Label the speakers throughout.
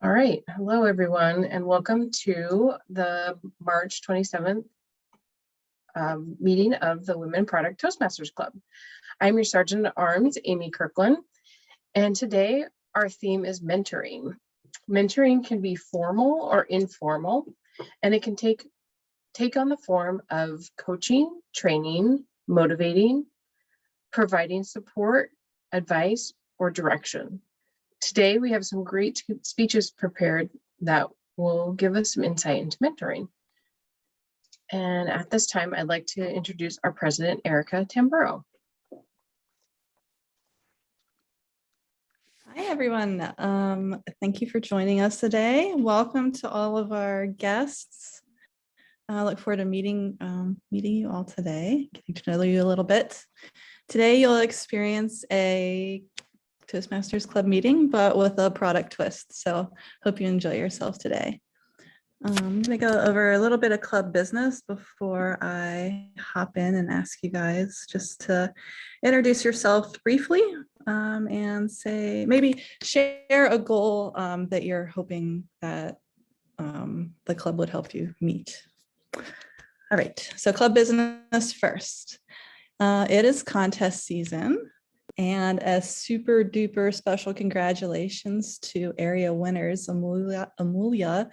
Speaker 1: All right, hello everyone, and welcome to the March 27th meeting of the Women in Product Toastmasters Club. I'm your Sergeant at Arms, Amy Kirkland, and today our theme is mentoring. Mentoring can be formal or informal, and it can take on the form of coaching, training, motivating, providing support, advice, or direction. Today, we have some great speeches prepared that will give us some insight into mentoring. And at this time, I'd like to introduce our president, Erika Tamburo.
Speaker 2: Hi, everyone. Thank you for joining us today. Welcome to all of our guests. I look forward to meeting you all today, getting to know you a little bit. Today, you'll experience a Toastmasters Club meeting, but with a product twist. So hope you enjoy yourself today. I'm gonna go over a little bit of club business before I hop in and ask you guys just to introduce yourself briefly and say, maybe share a goal that you're hoping that the club would help you meet. All right, so club business first. It is contest season. And a super duper special congratulations to area winners, Amulia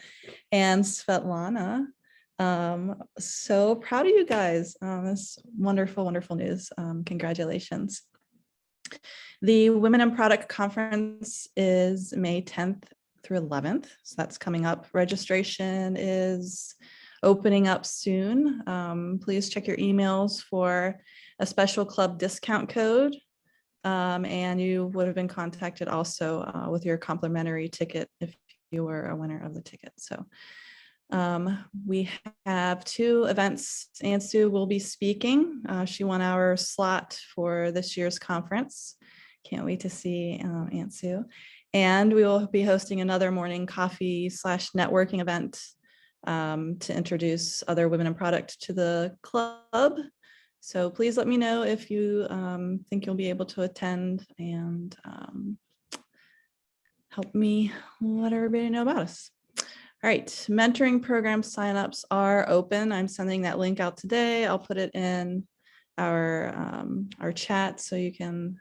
Speaker 2: and Svetlana. So proud of you guys. It's wonderful, wonderful news. Congratulations. The Women in Product Conference is May 10th through 11th. So that's coming up. Registration is opening up soon. Please check your emails for a special club discount code. And you would have been contacted also with your complimentary ticket if you were a winner of the ticket. So we have two events. Ansu will be speaking. She won our slot for this year's conference. Can't wait to see Ansu. And we will be hosting another morning coffee / networking event to introduce other women in product to the club. So please let me know if you think you'll be able to attend and help me let everybody know about us. All right, mentoring program signups are open. I'm sending that link out today. I'll put it in our chat so you can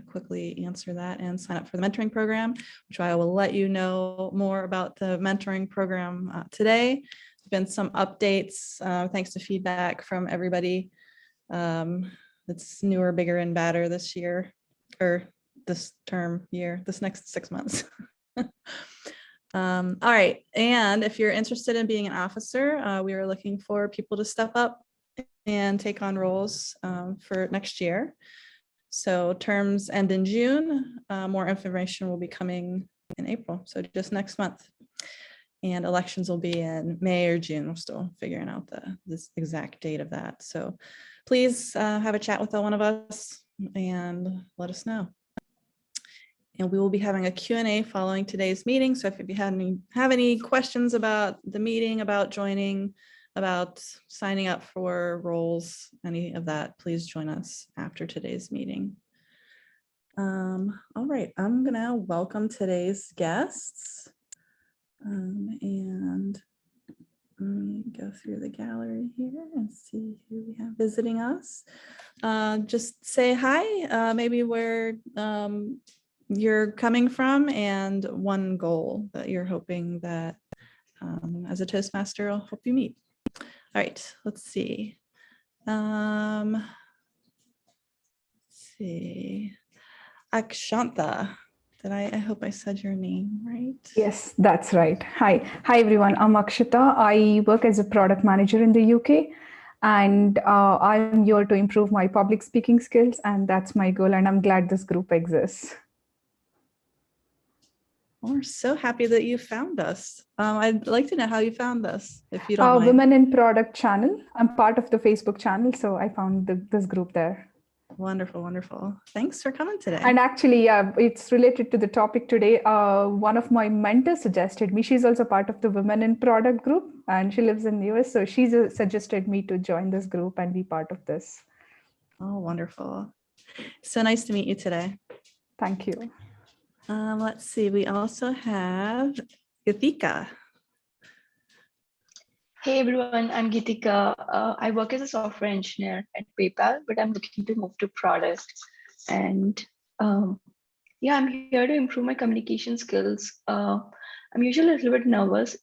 Speaker 2: quickly answer that and sign up for the mentoring program, which I will let you know more about the mentoring program today. There's been some updates thanks to feedback from everybody. It's newer, bigger, and badder this year, or this term year, this next 6 months. All right, and if you're interested in being an officer, we are looking for people to step up and take on roles for next year. So terms end in June. More information will be coming in April, so just next month. And elections will be in May or June. We're still figuring out this exact date of that. So please have a chat with one of us and let us know. And we will be having a Q&A following today's meeting. So if you have any questions about the meeting, about joining, about signing up for roles, any of that, please join us after today's meeting. All right, I'm gonna welcome today's guests. And let me go through the gallery here and see who we have visiting us. Just say hi, maybe where you're coming from and one goal that you're hoping that as a Toastmaster will help you meet. All right, let's see. Let's see. Akshanta. I hope I said your name right.
Speaker 3: Yes, that's right. Hi everyone. I'm Akshita. I work as a product manager in the UK, and I'm here to improve my public speaking skills, and that's my goal. And I'm glad this group exists.
Speaker 2: Well, we're so happy that you found us. I'd like to know how you found us, if you don't mind.
Speaker 3: Women in Product channel. I'm part of the Facebook channel, so I found this group there.
Speaker 2: Wonderful, wonderful. Thanks for coming today.
Speaker 3: And actually, it's related to the topic today. One of my mentors suggested me. She's also part of the Women in Product group, and she lives in the US. So she suggested me to join this group and be part of this.
Speaker 2: Oh, wonderful. So nice to meet you today.
Speaker 3: Thank you.
Speaker 2: Let's see. We also have Erika.
Speaker 4: Hey everyone, I'm Gitika. I work as a software engineer at PayPal, but I'm looking to move to product. And yeah, I'm here to improve my communication skills. I'm usually a little bit nervous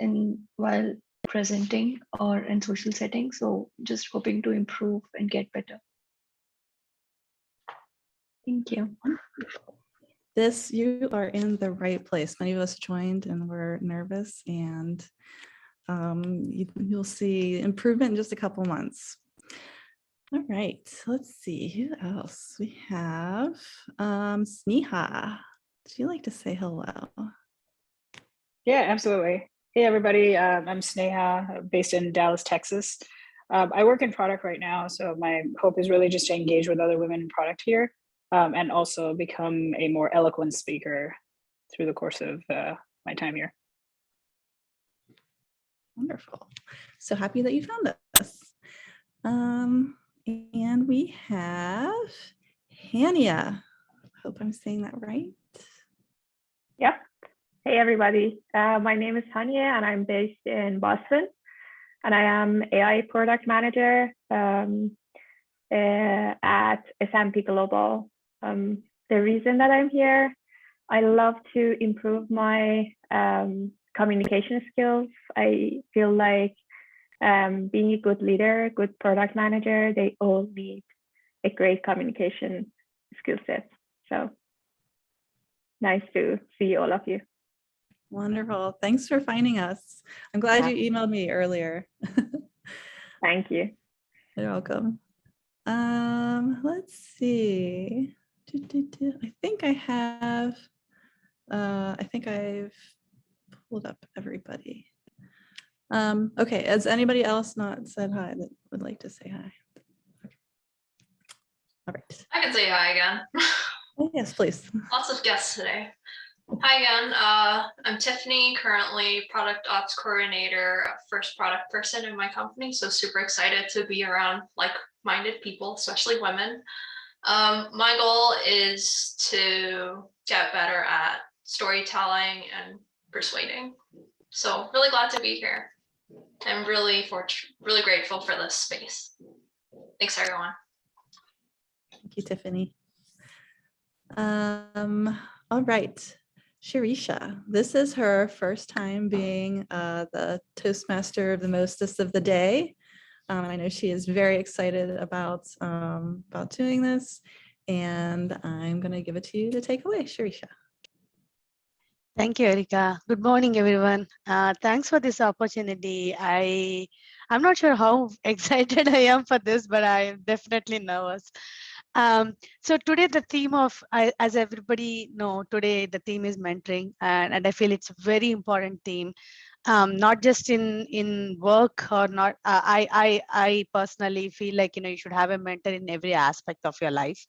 Speaker 4: while presenting or in social settings, so just hoping to improve and get better. Thank you.
Speaker 2: You are in the right place. Many of us joined and were nervous, and you'll see improvement in just a couple months. All right, let's see who else we have. Sneha, would you like to say hello?
Speaker 5: Yeah, absolutely. Hey, everybody. I'm Sneha, based in Dallas, Texas. I work in product right now, so my hope is really just to engage with other women in product here, and also become a more eloquent speaker through the course of my time here.
Speaker 2: Wonderful. So happy that you found us. And we have Hania. Hope I'm saying that right.
Speaker 6: Yeah. Hey, everybody. My name is Hania, and I'm based in Boston. And I am AI product manager at S&P Global. The reason that I'm here, I love to improve my communication skills. I feel like being a good leader, good product manager, they all need a great communication skill set. So nice to see all of you.
Speaker 2: Wonderful. Thanks for finding us. I'm glad you emailed me earlier.
Speaker 6: Thank you.
Speaker 2: You're welcome. Let's see. I think I've pulled up everybody. Okay, has anybody else not said hi that would like to say hi? Okay. All right.
Speaker 7: I can say hi again.
Speaker 2: Oh, yes, please.
Speaker 7: Lots of guests today. Hi again. I'm Tiffany, currently product ops coordinator, first product person in my company. So super excited to be around like-minded people, especially women. My goal is to get better at storytelling and persuading. So really glad to be here. I'm really grateful for this space. Thanks, everyone.
Speaker 2: Thank you, Tiffany. All right, Shirisha, this is her first time being the Toastmaster of the Mostest of the Day. I know she is very excited about doing this, and I'm going to give it to you to take away, Shirisha.
Speaker 8: Thank you, Erika. Good morning, everyone. Thanks for this opportunity. I'm not sure how excited I am for this, but I'm definitely nervous. So today the theme of, as everybody know, today the theme is mentoring, and I feel it's a very important theme, not just in work or not. I personally feel like, you should have a mentor in every aspect of your life.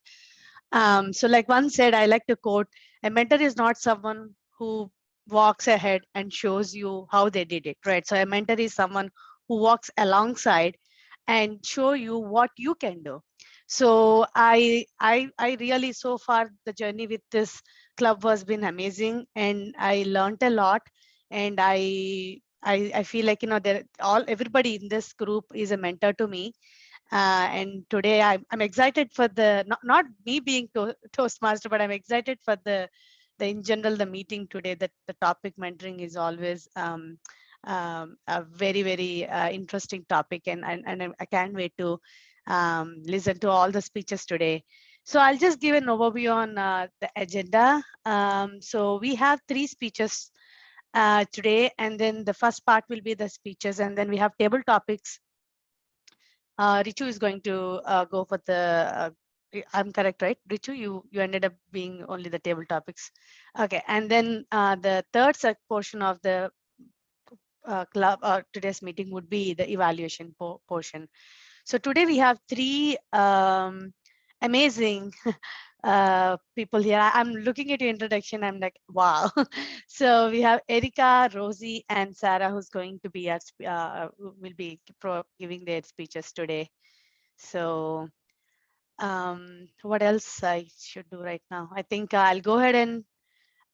Speaker 8: So like one said, I like to quote, a mentor is not someone who walks ahead and shows you how they did it, right? So a mentor is someone who walks alongside and show you what you can do. So I really, so far the journey with this club has been amazing, and I learned a lot, and I feel like, everybody in this group is a mentor to me. And today I'm excited for the not me being Toastmaster, but I'm excited for the in general the meeting today. That the topic mentoring is always a very interesting topic, and I can't wait to listen to all the speeches today. So I'll just give an overview on the agenda. So we have 3 speeches today, and then the first part will be the speeches, and then we have table topics. Richu is going to go for the, I'm correct, right? Richu, you ended up being only the table topics. Okay, and then the third portion of the club today's meeting would be the evaluation portion. So today we have 3 amazing people here. I'm looking at your introduction. I'm like, wow. So we have Erika, Rosie, and Sarah, who's going to be will be giving their speeches today. So what else I should do right now? I think I'll go ahead and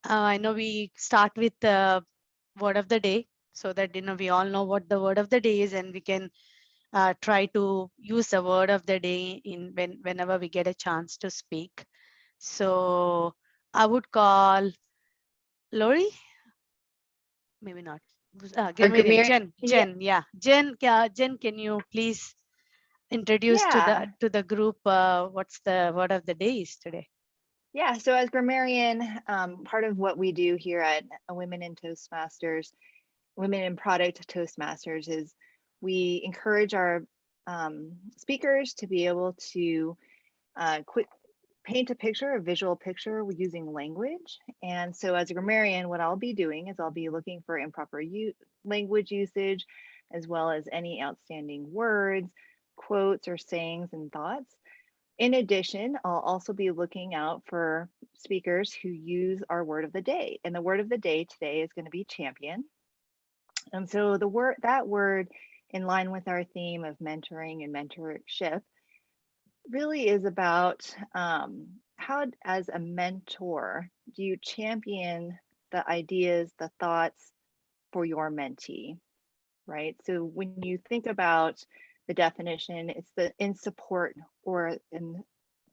Speaker 8: I know we start with word of the day, so that we all know what the word of the day is, and we can try to use the word of the day whenever we get a chance to speak. So I would call Lori, maybe not. Jen, yeah. Jen, can you please introduce to the group what's the word of the day is today?
Speaker 9: Yeah, so as grammarian, part of what we do here at Women in Toastmasters, Women in Product Toastmasters, is we encourage our speakers to be able to paint a picture, a visual picture using language. And so as a grammarian, what I'll be doing is I'll be looking for improper language usage, as well as any outstanding words, quotes, or sayings and thoughts. In addition, I'll also be looking out for speakers who use our word of the day. And the word of the day today is going to be champion. And so that word, in line with our theme of mentoring and mentorship, really is about how, as a mentor, do you champion the ideas, the thoughts for your mentee, right? So when you think about the definition, it's the in support or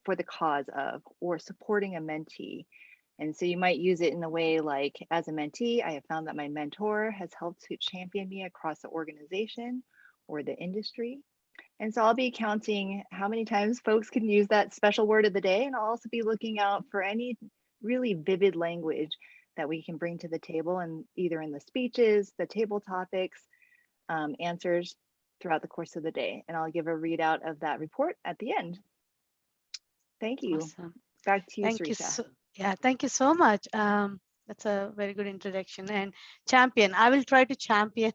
Speaker 9: for the cause of, or supporting a mentee. And so you might use it in the way like, as a mentee, I have found that my mentor has helped to champion me across the organization or the industry. And so I'll be counting how many times folks can use that special word of the day. And I'll also be looking out for any really vivid language that we can bring to the table, and either in the speeches, the table topics, answers throughout the course of the day. And I'll give a readout of that report at the end. Thank you.
Speaker 8: Awesome.
Speaker 9: Back to you,
Speaker 8: Thank you.
Speaker 9: Sarisha.
Speaker 8: Thank you so much. That's a very good introduction. And champion, I will try to champion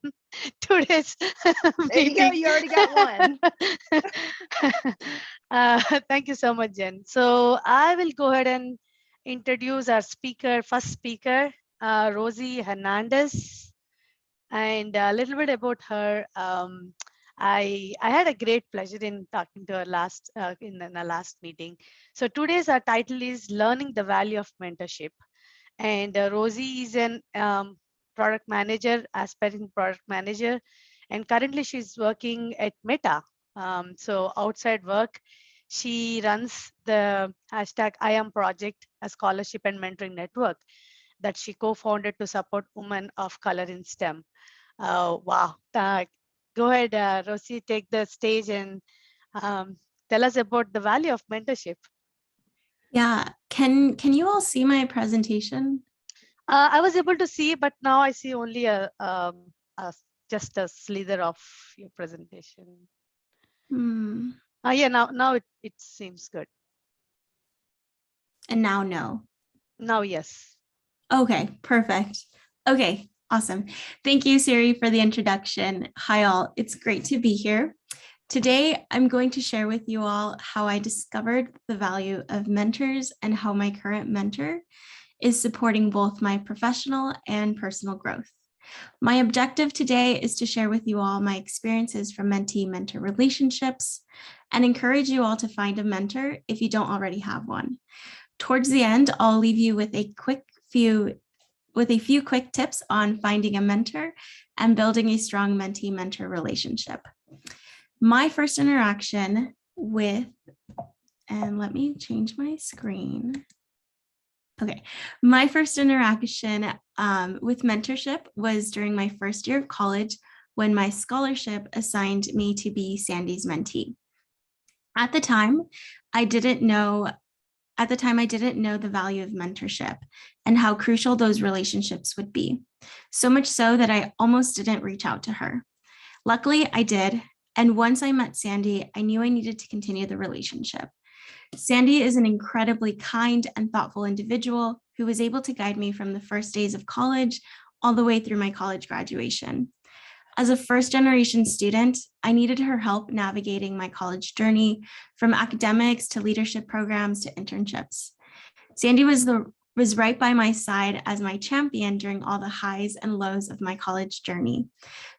Speaker 8: today's
Speaker 9: There you go. You already got one.
Speaker 8: Thank you so much, Jen. So I will go ahead and introduce our first speaker, Rosie Hernandez, and a little bit about her. I had a great pleasure in talking to her in the last meeting. So today's our title is Learning the Value of Mentorship. And Rosie is an product manager, aspiring product manager, and currently she's working at Meta. So outside work, she runs the #IAM project, a scholarship and mentoring network that she co-founded to support women of color in STEM. Wow. Go ahead, Rosie, take the stage and tell us about the value of mentorship.
Speaker 10: Yeah, can you all see my presentation?
Speaker 8: I was able to see, but now I see only just a slither of your presentation. Yeah, now it seems good.
Speaker 10: And now no.
Speaker 8: Now yes.
Speaker 10: Okay, perfect. Okay, awesome. Thank you, Siri, for the introduction. Hi all, it's great to be here. Today, I'm going to share with you all how I discovered the value of mentors and how my current mentor is supporting both my professional and personal growth. My objective today is to share with you all my experiences from mentee-mentor relationships and encourage you all to find a mentor if you don't already have one. Towards the end, I'll leave you with a few quick tips on finding a mentor and building a strong mentee-mentor relationship. My first interaction with, and let me change my screen. Okay, my first interaction with mentorship was during my first year of college when my scholarship assigned me to be Sandy's mentee. At the time, I didn't know the value of mentorship and how crucial those relationships would be. So much so that I almost didn't reach out to her. Luckily, I did. And once I met Sandy, I knew I needed to continue the relationship. Sandy is an incredibly kind and thoughtful individual who was able to guide me from the first days of college all the way through my college graduation. As a first-generation student, I needed her help navigating my college journey from academics to leadership programs to internships. Sandy was right by my side as my champion during all the highs and lows of my college journey.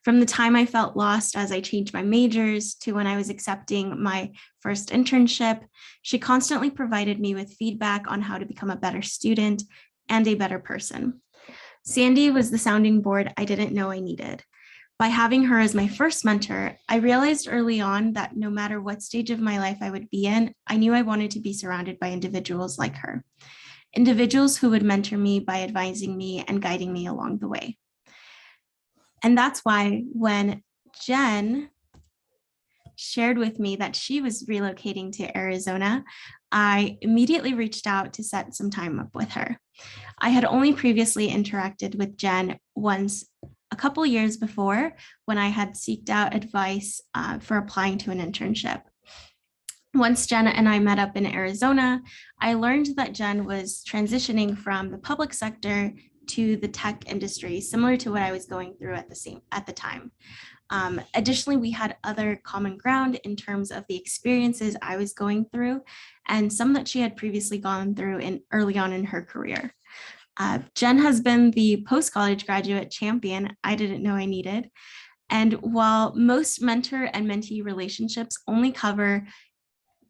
Speaker 10: From the time I felt lost as I changed my majors to when I was accepting my first internship, she constantly provided me with feedback on how to become a better student and a better person. Sandy was the sounding board I didn't know I needed. By having her as my first mentor, I realized early on that no matter what stage of my life I would be in, I knew I wanted to be surrounded by individuals like her. Individuals who would mentor me by advising me and guiding me along the way. And that's why when Jen shared with me that she was relocating to Arizona, I immediately reached out to set some time up with her. I had only previously interacted with Jen once a couple years before when I had sought out advice for applying to an internship. Once Jen and I met up in Arizona, I learned that Jen was transitioning from the public sector to the tech industry, similar to what I was going through at the time. Additionally, we had other common ground in terms of the experiences I was going through and some that she had previously gone through early on in her career. Jen has been the post-college graduate champion I didn't know I needed. And while most mentor and mentee relationships only cover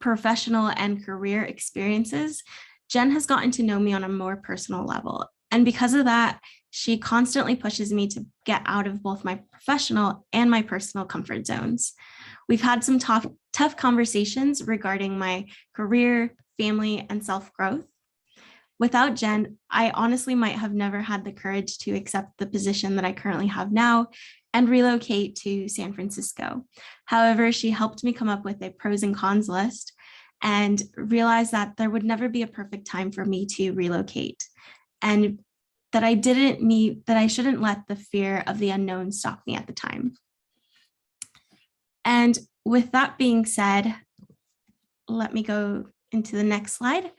Speaker 10: professional and career experiences, Jen has gotten to know me on a more personal level. And because of that, she constantly pushes me to get out of both my professional and my personal comfort zones. We've had some tough conversations regarding my career, family, and self-growth. Without Jen, I honestly might have never had the courage to accept the position that I currently have now and relocate to San Francisco. However, she helped me come up with a pros and cons list and realize that there would never be a perfect time for me to relocate, and that I shouldn't let the fear of the unknown stop me at the time. And with that being said, let me go into the next slide.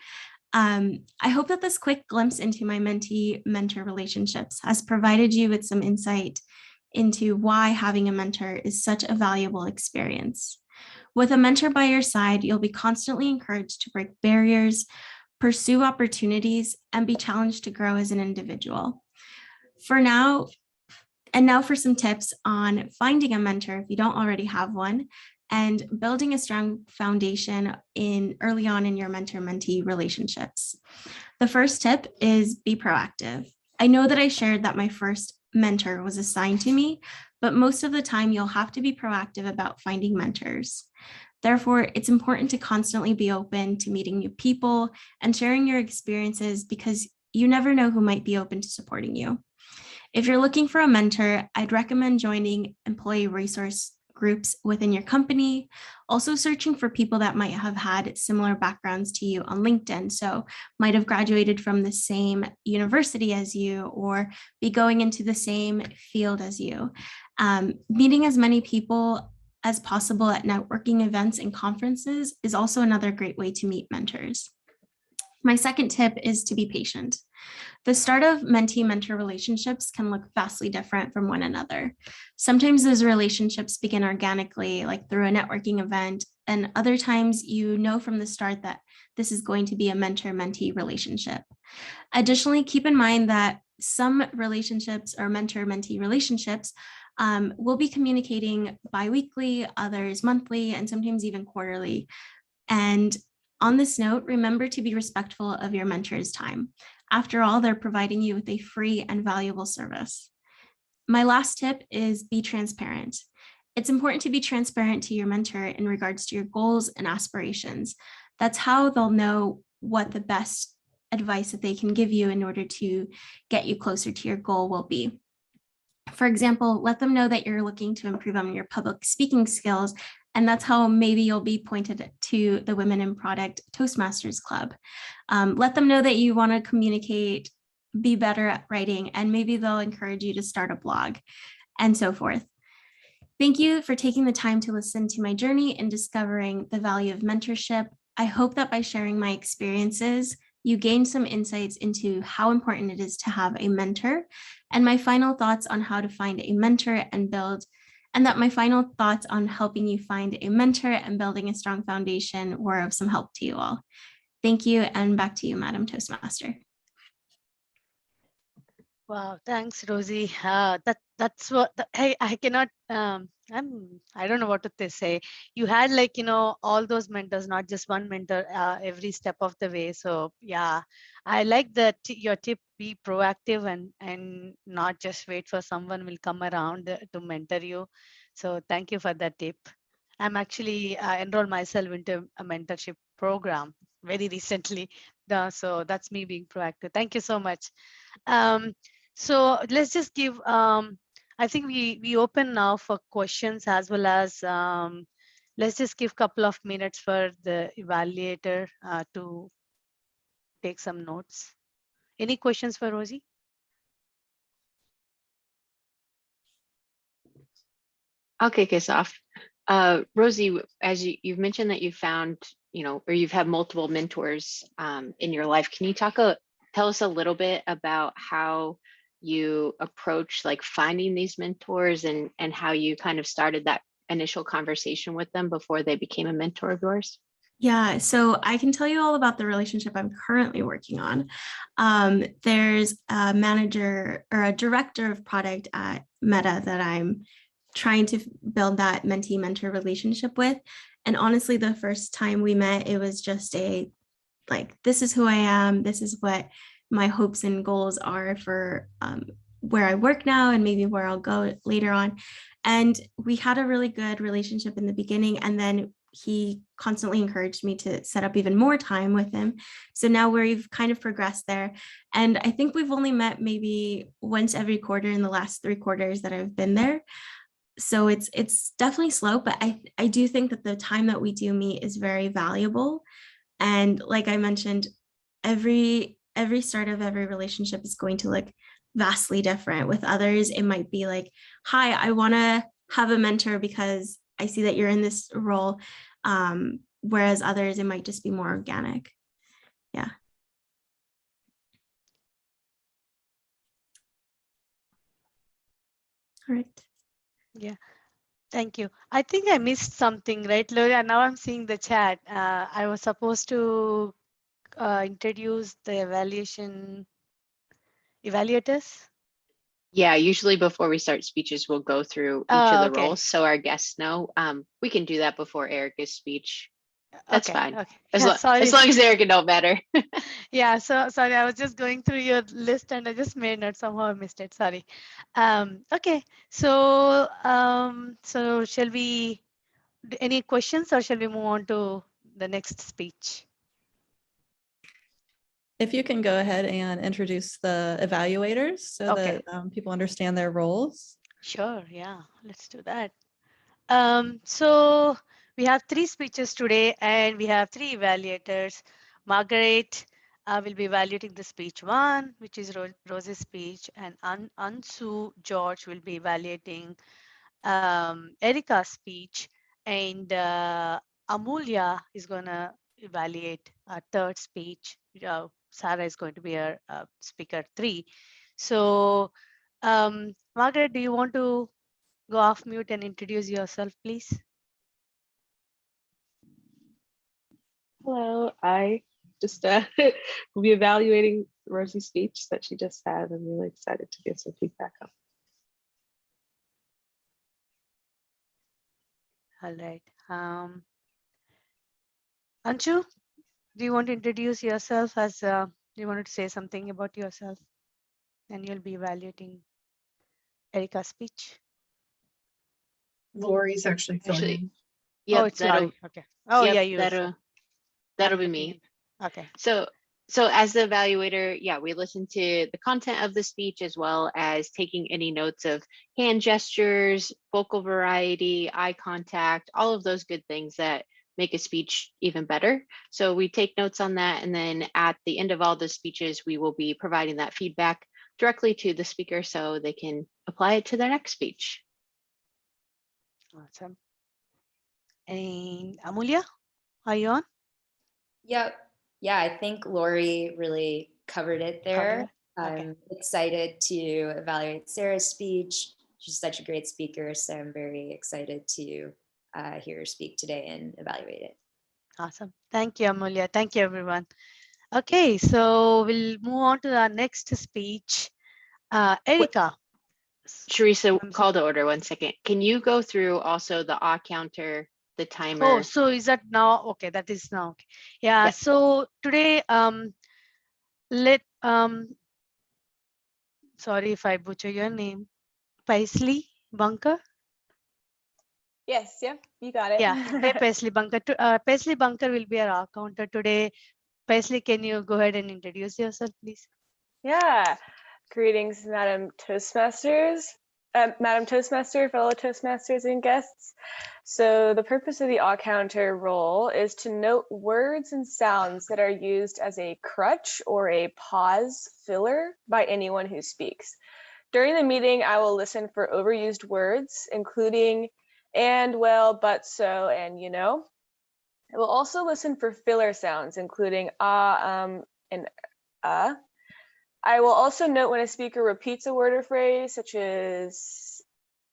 Speaker 10: I hope that this quick glimpse into my mentee-mentor relationships has provided you with some insight into why having a mentor is such a valuable experience. With a mentor by your side, you'll be constantly encouraged to break barriers, pursue opportunities, and be challenged to grow as an individual. Now for some tips on finding a mentor if you don't already have one, and building a strong foundation early on in your mentor-mentee relationships. The first tip is be proactive. I know that I shared that my first mentor was assigned to me, but most of the time you'll have to be proactive about finding mentors. Therefore, it's important to constantly be open to meeting new people and sharing your experiences because you never know who might be open to supporting you. If you're looking for a mentor, I'd recommend joining employee resource groups within your company, also searching for people that might have had similar backgrounds to you on LinkedIn, so might have graduated from the same university as you or be going into the same field as you. Meeting as many people as possible at networking events and conferences is also another great way to meet mentors. My second tip is to be patient. The start of mentee-mentor relationships can look vastly different from one another. Sometimes those relationships begin organically, like through a networking event, and other times you know from the start that this is going to be a mentor-mentee relationship. Additionally, keep in mind that some relationships or mentor-mentee relationships will be communicating bi-weekly, others monthly, and sometimes even quarterly. And on this note, remember to be respectful of your mentor's time. After all, they're providing you with a free and valuable service. My last tip is be transparent. It's important to be transparent to your mentor in regards to your goals and aspirations. That's how they'll know what the best advice that they can give you in order to get you closer to your goal will be. For example, let them know that you're looking to improve on your public speaking skills, and that's how maybe you'll be pointed to the Women in Product Toastmasters Club. Let them know that you want to communicate, be better at writing, and maybe they'll encourage you to start a blog and so forth. Thank you for taking the time to listen to my journey in discovering the value of mentorship. I hope that by sharing my experiences, you gain some insights into how important it is to have a mentor, and my final thoughts on how to find a mentor and that my final thoughts on helping you find a mentor and building a strong foundation were of some help to you all. Thank you, and back to you, Madam Toastmaster.
Speaker 8: Wow, thanks, Rosie. That's what I cannot. I don't know what to say. You had like all those mentors, not just one mentor, every step of the way. So yeah, I like that your tip. Be proactive and not just wait for someone will come around to mentor you. So thank you for that tip. I'm actually enrolled myself into a mentorship program very recently. So that's me being proactive. Thank you so much. Um, so let's just give, I think we open now for questions as well as, let's just give a couple of minutes for the evaluator to take some notes. Any questions for Rosie?
Speaker 11: I'll kick us off. Rosie, as you've mentioned that you found, or you've had multiple mentors in your life, can you tell us a little bit about how you approach like finding these mentors and how you kind of started that initial conversation with them before they became a mentor of yours?
Speaker 10: Yeah, so I can tell you all about the relationship I'm currently working on. There's a manager or a director of product at Meta that I'm trying to build that mentee mentor relationship with. And honestly, the first time we met, it was just this is who I am. This is what my hopes and goals are for where I work now and maybe where I'll go later on. And we had a really good relationship in the beginning. And then he constantly encouraged me to set up even more time with him. So now we've kind of progressed there. And I think we've only met maybe once every quarter in the last 3 quarters that I've been there. So it's definitely slow, but I do think that the time that we do meet is very valuable. And like I mentioned, every start of every relationship is going to look vastly different. With others, it might be like, hi, I want to have a mentor because I see that you're in this role. Whereas others, it might just be more organic. Yeah. All right.
Speaker 8: Yeah. Thank you. I think I missed something, right, Gloria? Now I'm seeing the chat. I was supposed to introduce the evaluators.
Speaker 11: Yeah, usually before we start speeches, we'll go through each of the roles so our guests know. We can do that before Erika's speech. That's fine.
Speaker 8: Okay.
Speaker 11: As
Speaker 8: Sorry.
Speaker 11: long as Erika know better.
Speaker 8: Yeah, so sorry, I was just going through your list and I just made note. Somehow I missed it. Sorry. Okay, so shall we any questions or shall we move on to the next speech?
Speaker 2: If you can go ahead and introduce the evaluators so that people understand their roles.
Speaker 8: Sure, yeah, let's do that. So we have 3 speeches today and we have 3 evaluators. Margaret will be evaluating the speech 1, which is Rosie's speech, and Ansu George will be evaluating Erika's speech, and Amulya is going to evaluate a 3rd speech. Sarah is going to be our speaker 3. So Margaret, do you want to go off mute and introduce yourself, please?
Speaker 12: Hello, I just will be evaluating Rosie's speech that she just had. I'm really excited to get some feedback on.
Speaker 8: All right. Anshu, do you want to introduce yourself as you wanted to say something about yourself? And you'll be evaluating Erika's speech.
Speaker 1: Lori's actually filming.
Speaker 11: Yep,
Speaker 8: oh, it's Lori. Okay. Oh,
Speaker 11: yep,
Speaker 8: yeah, you.
Speaker 11: That'll be me.
Speaker 8: Okay.
Speaker 11: So as the evaluator, yeah, we listen to the content of the speech as well as taking any notes of hand gestures, vocal variety, eye contact, all of those good things that make a speech even better. So we take notes on that. And then at the end of all the speeches, we will be providing that feedback directly to the speaker so they can apply it to their next speech.
Speaker 8: Awesome. And Amulya, are you on?
Speaker 13: Yep. Yeah, I think Lori really covered it there. I'm excited to evaluate Sarah's speech. She's such a great speaker, so I'm very excited to hear her speak today and evaluate it.
Speaker 8: Awesome. Thank you, Amulya. Thank you, everyone. Okay, so we'll move on to our next speech. Erika.
Speaker 11: Teresa, call to order 1 second. Can you go through also the counter, the timer?
Speaker 8: Oh, so is that now? Okay, that is now. Okay. Yeah.
Speaker 11: Yeah.
Speaker 8: So today, sorry if I butcher your name, Paisley Bunker.
Speaker 14: Yes, yeah, you got it.
Speaker 8: Yeah, hey, Paisley Bunker. Paisley Bunker will be our counter today. Paisley, can you go ahead and introduce yourself, please?
Speaker 14: Yeah, greetings, Madam Toastmasters, Madam Toastmaster, fellow Toastmasters and guests. So the purpose of the counter role is to note words and sounds that are used as a crutch or a pause filler by anyone who speaks. During the meeting, I will listen for overused words, including and, well, but, so, and, you know. I will also listen for filler sounds, including and I will also note when a speaker repeats a word or phrase, such as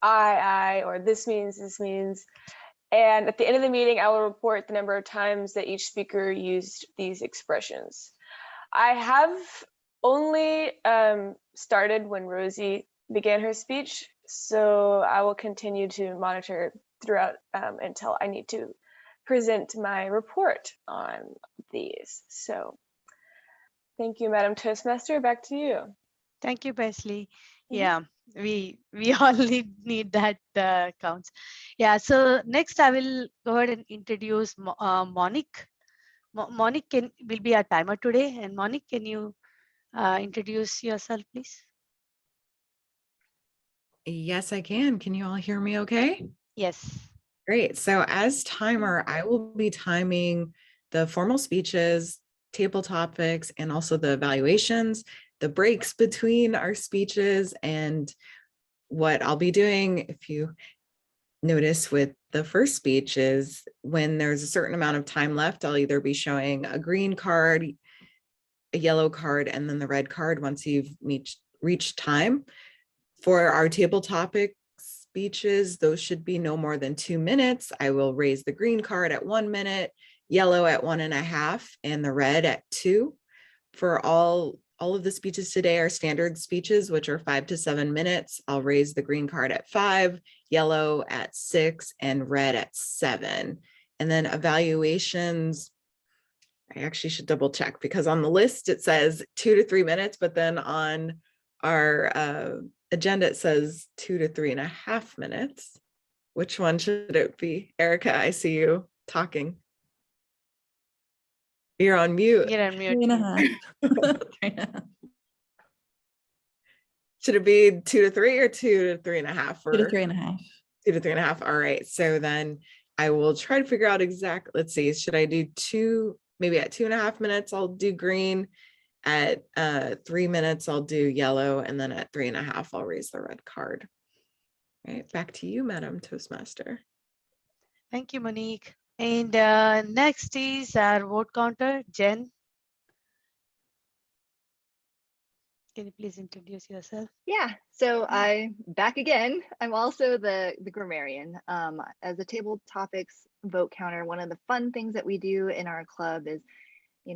Speaker 14: I, or this means. And at the end of the meeting, I will report the number of times that each speaker used these expressions. I have only started when Rosie began her speech, so I will continue to monitor throughout until I need to present my report on these. So thank you, Madam Toastmaster. Back to you.
Speaker 8: Thank you, Paisley. Yeah, we all need that counts. Yeah, so next I will go ahead and introduce Monique. Monique will be our timer today. And Monique, can you introduce yourself, please?
Speaker 15: Yes, I can. Can you all hear me okay?
Speaker 8: Yes.
Speaker 15: Great. So as timer, I will be timing the formal speeches, table topics, and also the evaluations, the breaks between our speeches. And what I'll be doing, if you notice with the first speech, is when there's a certain amount of time left, I'll either be showing a green card, a yellow card, and then the red card once you've reached time. For our table topic speeches, those should be no more than 2 minutes. I will raise the green card at 1 minute, yellow at 1.5, and the red at 2. For all of the speeches today are standard speeches, which are 5 to 7 minutes. I'll raise the green card at 5, yellow at 6, and red at 7. And then evaluations, I actually should double check because on the list it says 2 to 3 minutes, but then on our agenda it says 2 to 3.5 minutes. Which one should it be? Erika, I see you talking. You're on mute.
Speaker 8: You're on mute.
Speaker 2: 3.5.
Speaker 15: Should it be 2 to 3 or 2 to 3.5?
Speaker 2: 2 to 3.5.
Speaker 15: 2 to 3.5. All right. So then I will try to figure out exactly. Let's see. Should I do 2? Maybe at 2.5 minutes, I'll do green. At 3 minutes, I'll do yellow. And then at 3.5, I'll raise the red card. All right. Back to you, Madam Toastmaster.
Speaker 8: Thank you, Monique. And next is our vote counter, Jen. Can you please introduce yourself?
Speaker 9: Yeah, so I'm back again. I'm also the grammarian. As a table topics vote counter, one of the fun things that we do in our club is,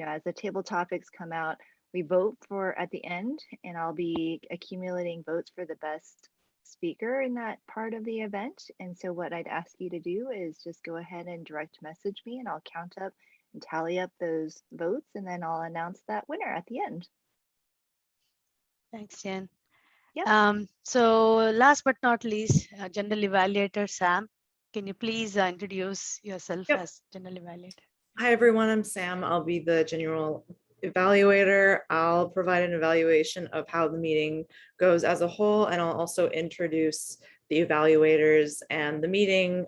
Speaker 9: as the table topics come out, we vote for at the end, and I'll be accumulating votes for the best speaker in that part of the event. And so what I'd ask you to do is just go ahead and direct message me, and I'll count up and tally up those votes, and then I'll announce that winner at the end.
Speaker 8: Thanks, Jen.
Speaker 9: Yep.
Speaker 8: So last but not least, General Evaluator Sam. Can you please introduce yourself as General Evaluator?
Speaker 16: Hi, everyone. I'm Sam. I'll be the General Evaluator. I'll provide an evaluation of how the meeting goes as a whole, and I'll also introduce the evaluators and the meeting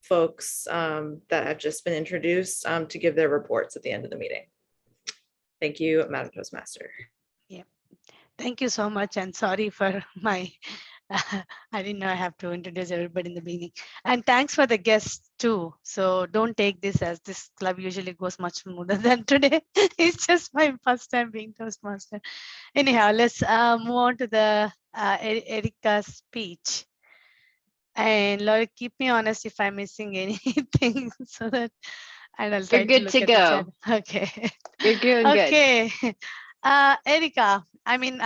Speaker 16: folks that have just been introduced to give their reports at the end of the meeting. Thank you, Madam Toastmaster.
Speaker 8: Thank you so much, and sorry for my, I didn't know I have to introduce everybody in the beginning. And thanks for the guests too. So don't take this as this club usually goes much smoother than today. It's just my first time being Toastmaster. Anyhow, let's move on to the Erika's speech. And Laura, keep me honest if I'm missing anything so that, and I'll try
Speaker 11: You're good
Speaker 8: to
Speaker 11: to
Speaker 8: look at the
Speaker 11: go.
Speaker 8: chat. Okay.
Speaker 11: You're doing good.
Speaker 8: Okay. Erika, I mean,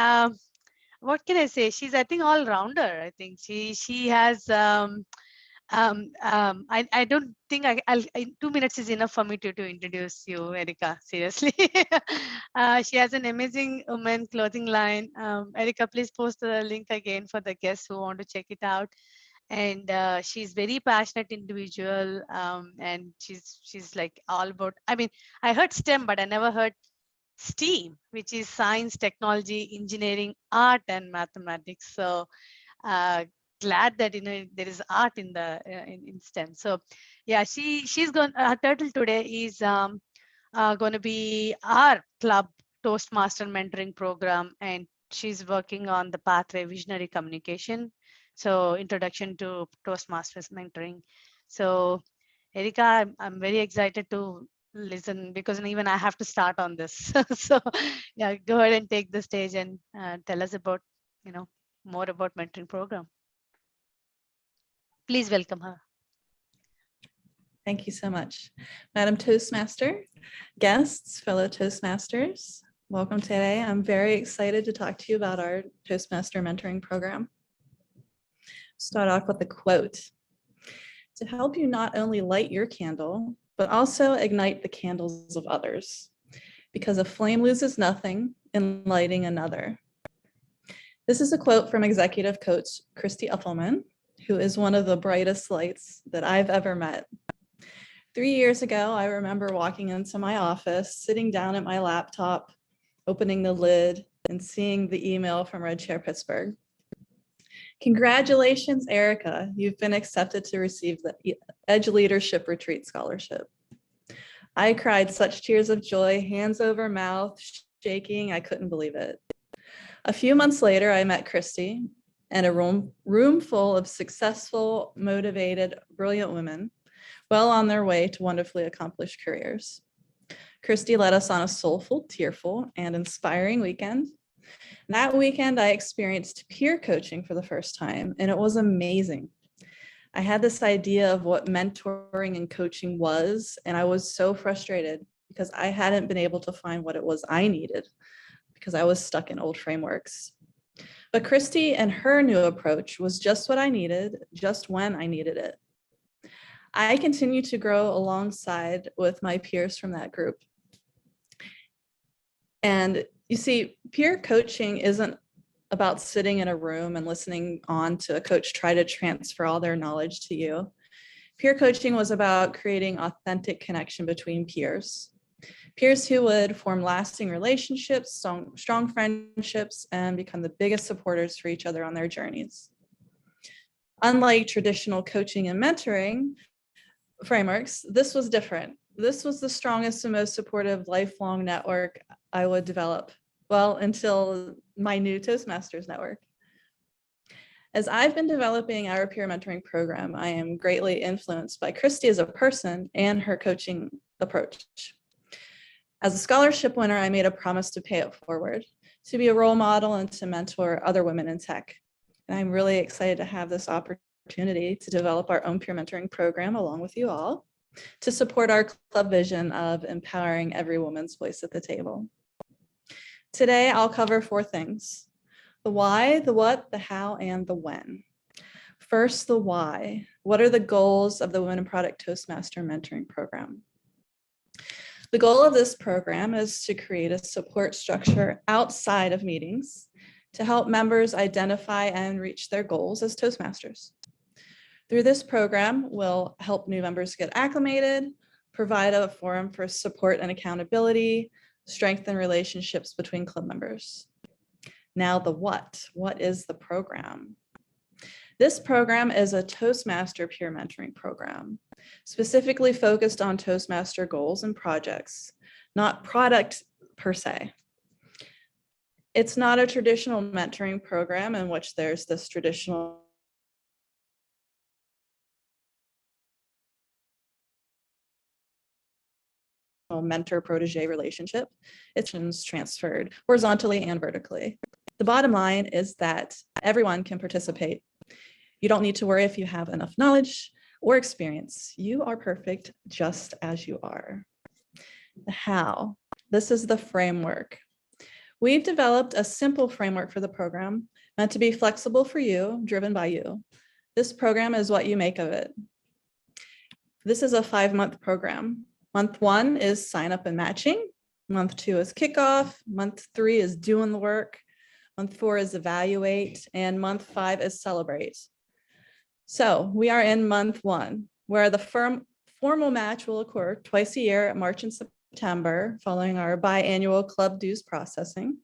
Speaker 8: what can I say? She's, I think, all rounder. I think she has I don't think I'll 2 minutes is enough for me to introduce you, Erika. Seriously. She has an amazing women clothing line. Erika, please post the link again for the guests who want to check it out. And she's very passionate individual, and she's like all about, I mean, I heard STEM, but I never heard STEAM, which is science, technology, engineering, art, and mathematics. So glad that there is art in the in STEM. So yeah, she's going. Her title today is going to be our club Toastmaster mentoring program, and she's working on the pathway visionary communication. So introduction to Toastmasters mentoring. So Erika, I'm very excited to listen because even I have to start on this. So yeah, go ahead and take the stage and tell us about, more about mentoring program. Please welcome her.
Speaker 2: Thank you so much. Madam Toastmaster, guests, fellow Toastmasters, welcome today. I'm very excited to talk to you about our Toastmaster mentoring program. Start off with a quote. To help you not only light your candle, but also ignite the candles of others, because a flame loses nothing in lighting another. This is a quote from executive coach Christy Uffelman, who is one of the brightest lights that I've ever met. 3 years ago, I remember walking into my office, sitting down at my laptop, opening the lid, and seeing the email from Red Chair Pittsburgh. Congratulations, Erika. You've been accepted to receive the Edge Leadership Retreat Scholarship. I cried such tears of joy, hands over mouth, shaking. I couldn't believe it. A few months later, I met Christy and a room full of successful, motivated, brilliant women, well on their way to wonderfully accomplished careers. Christy led us on a soulful, tearful, and inspiring weekend. That weekend, I experienced peer coaching for the first time, and it was amazing. I had this idea of what mentoring and coaching was, and I was so frustrated because I hadn't been able to find what it was I needed because I was stuck in old frameworks. But Christy and her new approach was just what I needed, just when I needed it. I continue to grow alongside with my peers from that group. And you see, peer coaching isn't about sitting in a room and listening on to a coach try to transfer all their knowledge to you. Peer coaching was about creating authentic connection between peers. Peers who would form lasting relationships, strong friendships, and become the biggest supporters for each other on their journeys. Unlike traditional coaching and mentoring frameworks, this was different. This was the strongest and most supportive lifelong network I would develop, well, until my new Toastmasters network. As I've been developing our peer mentoring program, I am greatly influenced by Christy as a person and her coaching approach. As a scholarship winner, I made a promise to pay it forward, to be a role model and to mentor other women in tech. And I'm really excited to have this opportunity to develop our own peer mentoring program along with you all to support our club vision of empowering every woman's voice at the table. Today, I'll cover 4 things: the why, the what, the how, and the when. First, the why. What are the goals of the Women in Product Toastmaster mentoring program? The goal of this program is to create a support structure outside of meetings to help members identify and reach their goals as Toastmasters. Through this program, we'll help new members get acclimated, provide a forum for support and accountability, strengthen relationships between club members. Now the what. What is the program? This program is a Toastmaster peer mentoring program, specifically focused on Toastmaster goals and projects, not product per se. It's not a traditional mentoring program in which there's this traditional mentor-protege relationship. It's transferred horizontally and vertically. The bottom line is that everyone can participate. You don't need to worry if you have enough knowledge or experience. You are perfect just as you are. The how. This is the framework. We've developed a simple framework for the program meant to be flexible for you, driven by you. This program is what you make of it. This is a 5-month program. Month 1 is sign up and matching. Month 2 is kickoff. Month 3 is doing the work. Month 4 is evaluate. And month 5 is celebrate. So we are in month 1, where the formal match will occur twice a year at March and September, following our biannual club dues processing.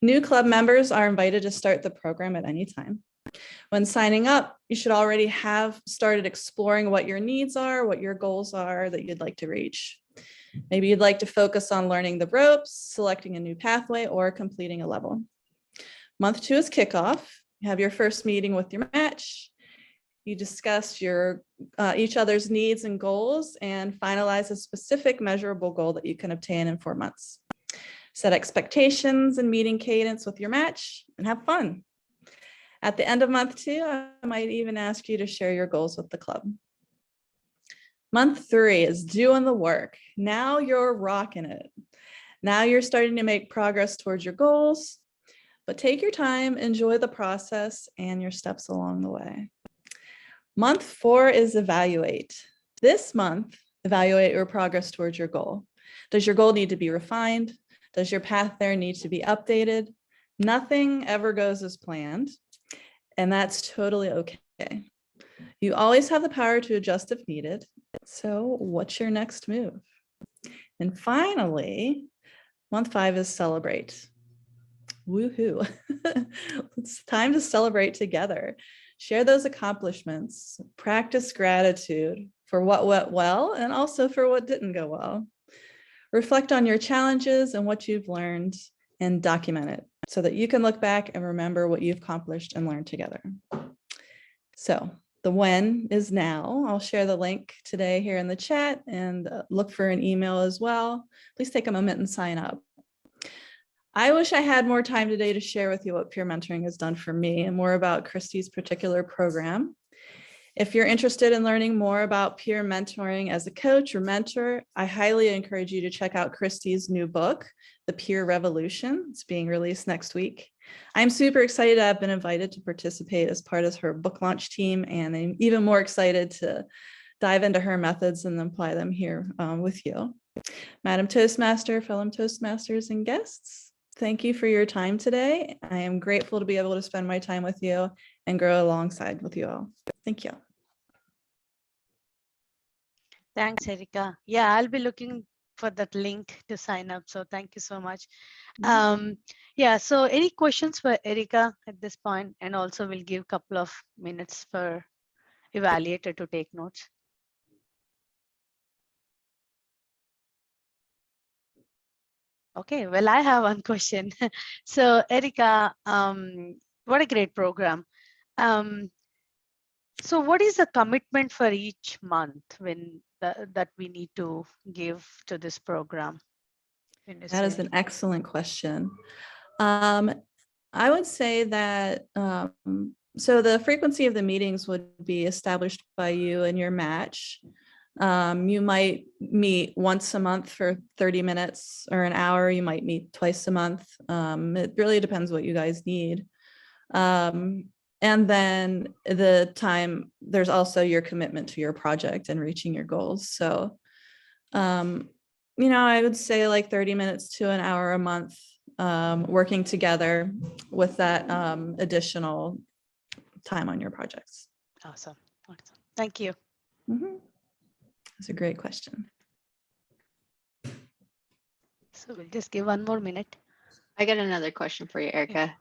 Speaker 2: New club members are invited to start the program at any time. When signing up, you should already have started exploring what your needs are, what your goals are that you'd like to reach. Maybe you'd like to focus on learning the ropes, selecting a new pathway, or completing a level. Month 2 is kickoff. You have your first meeting with your match. You discuss your each other's needs and goals and finalize a specific measurable goal that you can obtain in 4 months. Set expectations and meeting cadence with your match and have fun. At the end of month 2, I might even ask you to share your goals with the club. Month 3 is doing the work. Now you're rocking it. Now you're starting to make progress towards your goals, but take your time, enjoy the process and your steps along the way. Month 4 is evaluate. This month, evaluate your progress towards your goal. Does your goal need to be refined? Does your path there need to be updated? Nothing ever goes as planned, and that's totally okay. You always have the power to adjust if needed. So what's your next move? And finally, month 5 is celebrate. Woohoo. It's time to celebrate together. Share those accomplishments, practice gratitude for what went well and also for what didn't go well. Reflect on your challenges and what you've learned and document it so that you can look back and remember what you've accomplished and learned together. So the when is now. I'll share the link today here in the chat and look for an email as well. Please take a moment and sign up. I wish I had more time today to share with you what peer mentoring has done for me and more about Christy's particular program. If you're interested in learning more about peer mentoring as a coach or mentor, I highly encourage you to check out Christy's new book, The Peer Revolution. It's being released next week. I'm super excited to have been invited to participate as part of her book launch team, and I'm even more excited to dive into her methods and apply them here with you. Madam Toastmaster, fellow Toastmasters and guests, thank you for your time today. I am grateful to be able to spend my time with you and grow alongside with you all. Thank you.
Speaker 8: Thanks, Erika. Yeah, I'll be looking for that link to sign up. So thank you so much. Yeah, so any questions for Erika at this point? And also we'll give a couple of minutes for Evaluator to take notes. Okay, well, I have one question. So Erika, what a great program. So what is the commitment for each month when that we need to give to this program?
Speaker 2: That is an excellent question. I would say that, so the frequency of the meetings would be established by you and your match. You might meet once a month for 30 minutes or an hour. You might meet twice a month. It really depends what you guys need. And then the time, there's also your commitment to your project and reaching your goals. So, you know, I would say like 30 minutes to an hour a month, working together with that additional time on your projects.
Speaker 8: Awesome. Awesome. Thank you.
Speaker 2: That's a great question.
Speaker 8: So we'll just give one more minute.
Speaker 11: I got another question for you, Erika.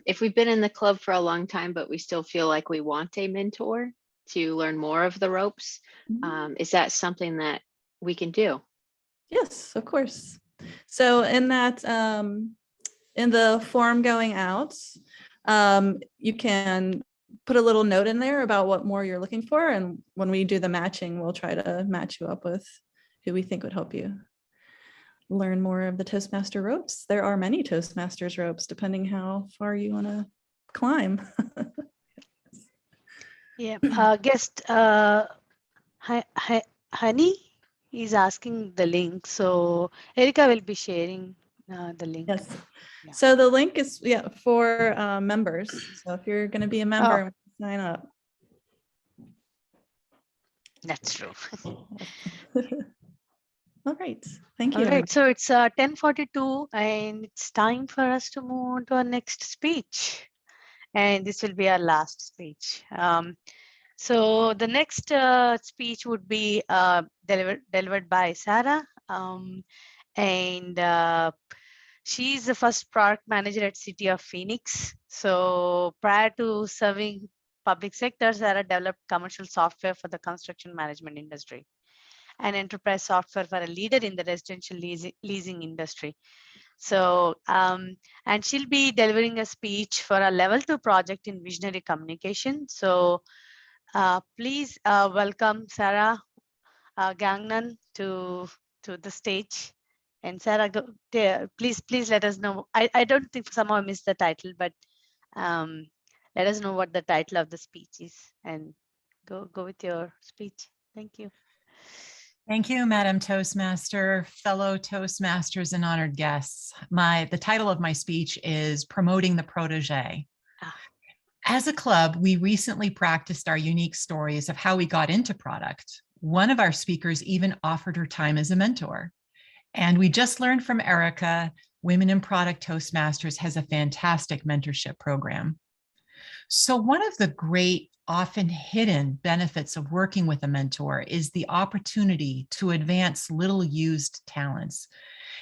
Speaker 11: If we've been in the club for a long time, but we still feel like we want a mentor to learn more of the ropes, is that something that we can do?
Speaker 2: Yes, of course. So in that, in the form going out, you can put a little note in there about what more you're looking for. And when we do the matching, we'll try to match you up with who we think would help you learn more of the Toastmaster ropes. There are many Toastmasters ropes, depending how far you want to climb.
Speaker 8: Yeah, guest Honey is asking the link. So Erika will be sharing The link.
Speaker 2: Yes.
Speaker 8: Yeah.
Speaker 2: So the link is for members. So if you're going to be a member, sign up.
Speaker 8: That's true.
Speaker 2: All right. Thank you.
Speaker 8: All right.
Speaker 2: everyone.
Speaker 8: So it's 10:42 and it's time for us to move on to our next speech. And this will be our last speech. So the next speech would be delivered by Sarah. She's the first product manager at City of Phoenix. So prior to serving public sector, Sarah developed commercial software for the construction management industry and enterprise software for a leader in the residential leasing industry. So, and she'll be delivering a speech for a level 2 project in visionary communication. So please welcome Sarah Gagnon to the stage. And Sarah, please let us know. I don't think somehow I missed the title, but let us know what the title of the speech is and go with your speech. Thank you.
Speaker 17: Thank you, Madam Toastmaster, fellow Toastmasters and honored guests. The title of my speech is Promoting the Protege. As a club, we recently practiced our unique stories of how we got into product. One of our speakers even offered her time as a mentor. And we just learned from Erika, Women in Product Toastmasters has a fantastic mentorship program. So one of the great, often hidden benefits of working with a mentor is the opportunity to advance little used talents.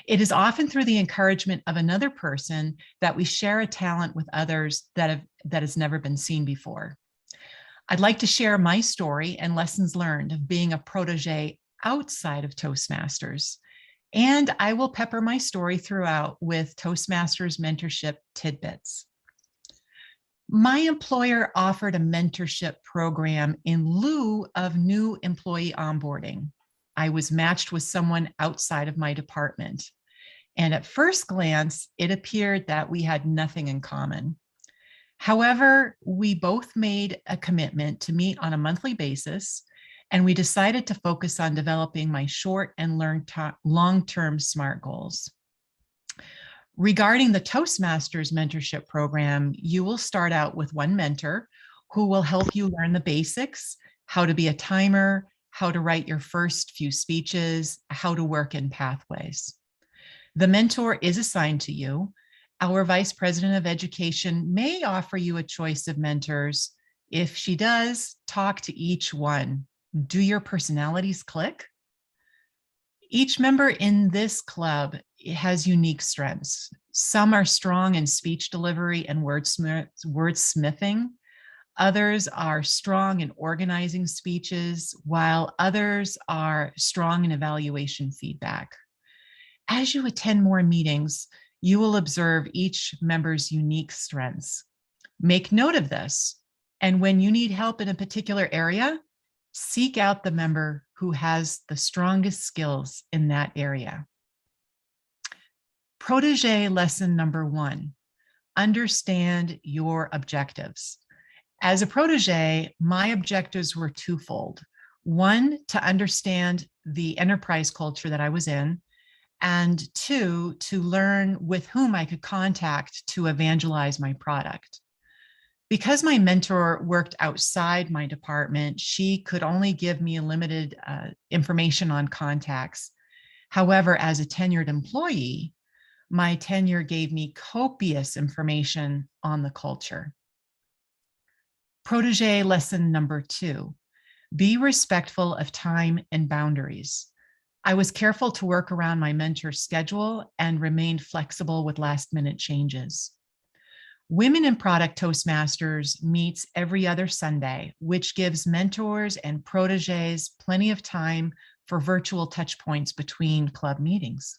Speaker 17: It is often through the encouragement of another person that we share a talent with others that has never been seen before. I'd like to share my story and lessons learned of being a protege outside of Toastmasters. And I will pepper my story throughout with Toastmasters mentorship tidbits. My employer offered a mentorship program in lieu of new employee onboarding. I was matched with someone outside of my department. And at first glance, it appeared that we had nothing in common. However, we both made a commitment to meet on a monthly basis, and we decided to focus on developing my short and long-term SMART goals. Regarding the Toastmasters mentorship program, you will start out with one mentor who will help you learn the basics, how to be a timer, how to write your first few speeches, how to work in pathways. The mentor is assigned to you. Our Vice President of Education may offer you a choice of mentors. If she does, talk to each one. Do your personalities click? Each member in this club has unique strengths. Some are strong in speech delivery and wordsmithing. Others are strong in organizing speeches, while others are strong in evaluation feedback. As you attend more meetings, you will observe each member's unique strengths. Make note of this, and when you need help in a particular area, seek out the member who has the strongest skills in that area. Protege lesson number 1, understand your objectives. As a protege, my objectives were twofold. One, to understand the enterprise culture that I was in, and 2, to learn with whom I could contact to evangelize my product. Because my mentor worked outside my department, she could only give me limited information on contacts. However, as a tenured employee, my tenure gave me copious information on the culture. Protege lesson number 2, be respectful of time and boundaries. I was careful to work around my mentor's schedule and remained flexible with last-minute changes. Women in Product Toastmasters meets every other Sunday, which gives mentors and proteges plenty of time for virtual touch points between club meetings.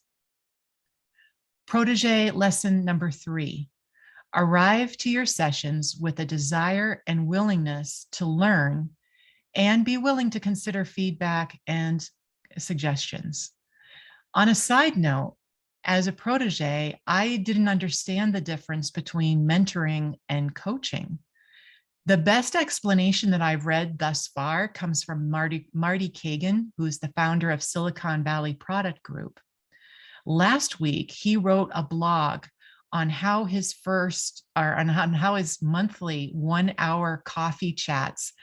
Speaker 17: Protege lesson number 3, arrive to your sessions with a desire and willingness to learn and be willing to consider feedback and suggestions. On a side note, as a protege, I didn't understand the difference between mentoring and coaching. The best explanation that I've read thus far comes from Marty Kagan, who's the founder of Silicon Valley Product Group. Last week, he wrote a blog on how his monthly 1-hour coffee chats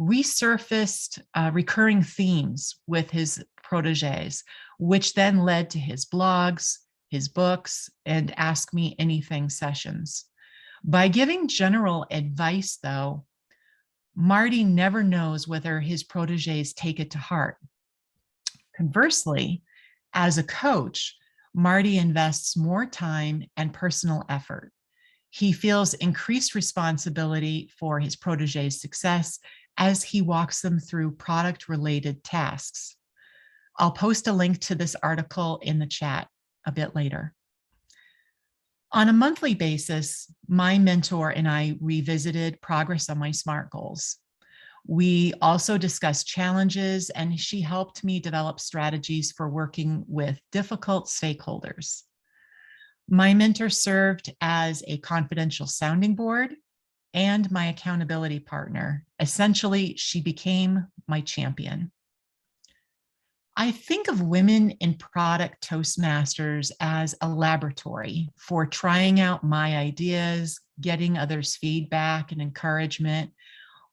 Speaker 17: resurfaced recurring themes with his proteges, which then led to his blogs, his books, and Ask Me Anything sessions. By giving general advice, though, Marty never knows whether his proteges take it to heart. Conversely, as a coach, Marty invests more time and personal effort. He feels increased responsibility for his proteges' success as he walks them through product-related tasks. I'll post a link to this article in the chat a bit later. On a monthly basis, my mentor and I revisited progress on my SMART goals. We also discussed challenges, and she helped me develop strategies for working with difficult stakeholders. My mentor served as a confidential sounding board and my accountability partner. Essentially, she became my champion. I think of Women in Product Toastmasters as a laboratory for trying out my ideas, getting others' feedback and encouragement,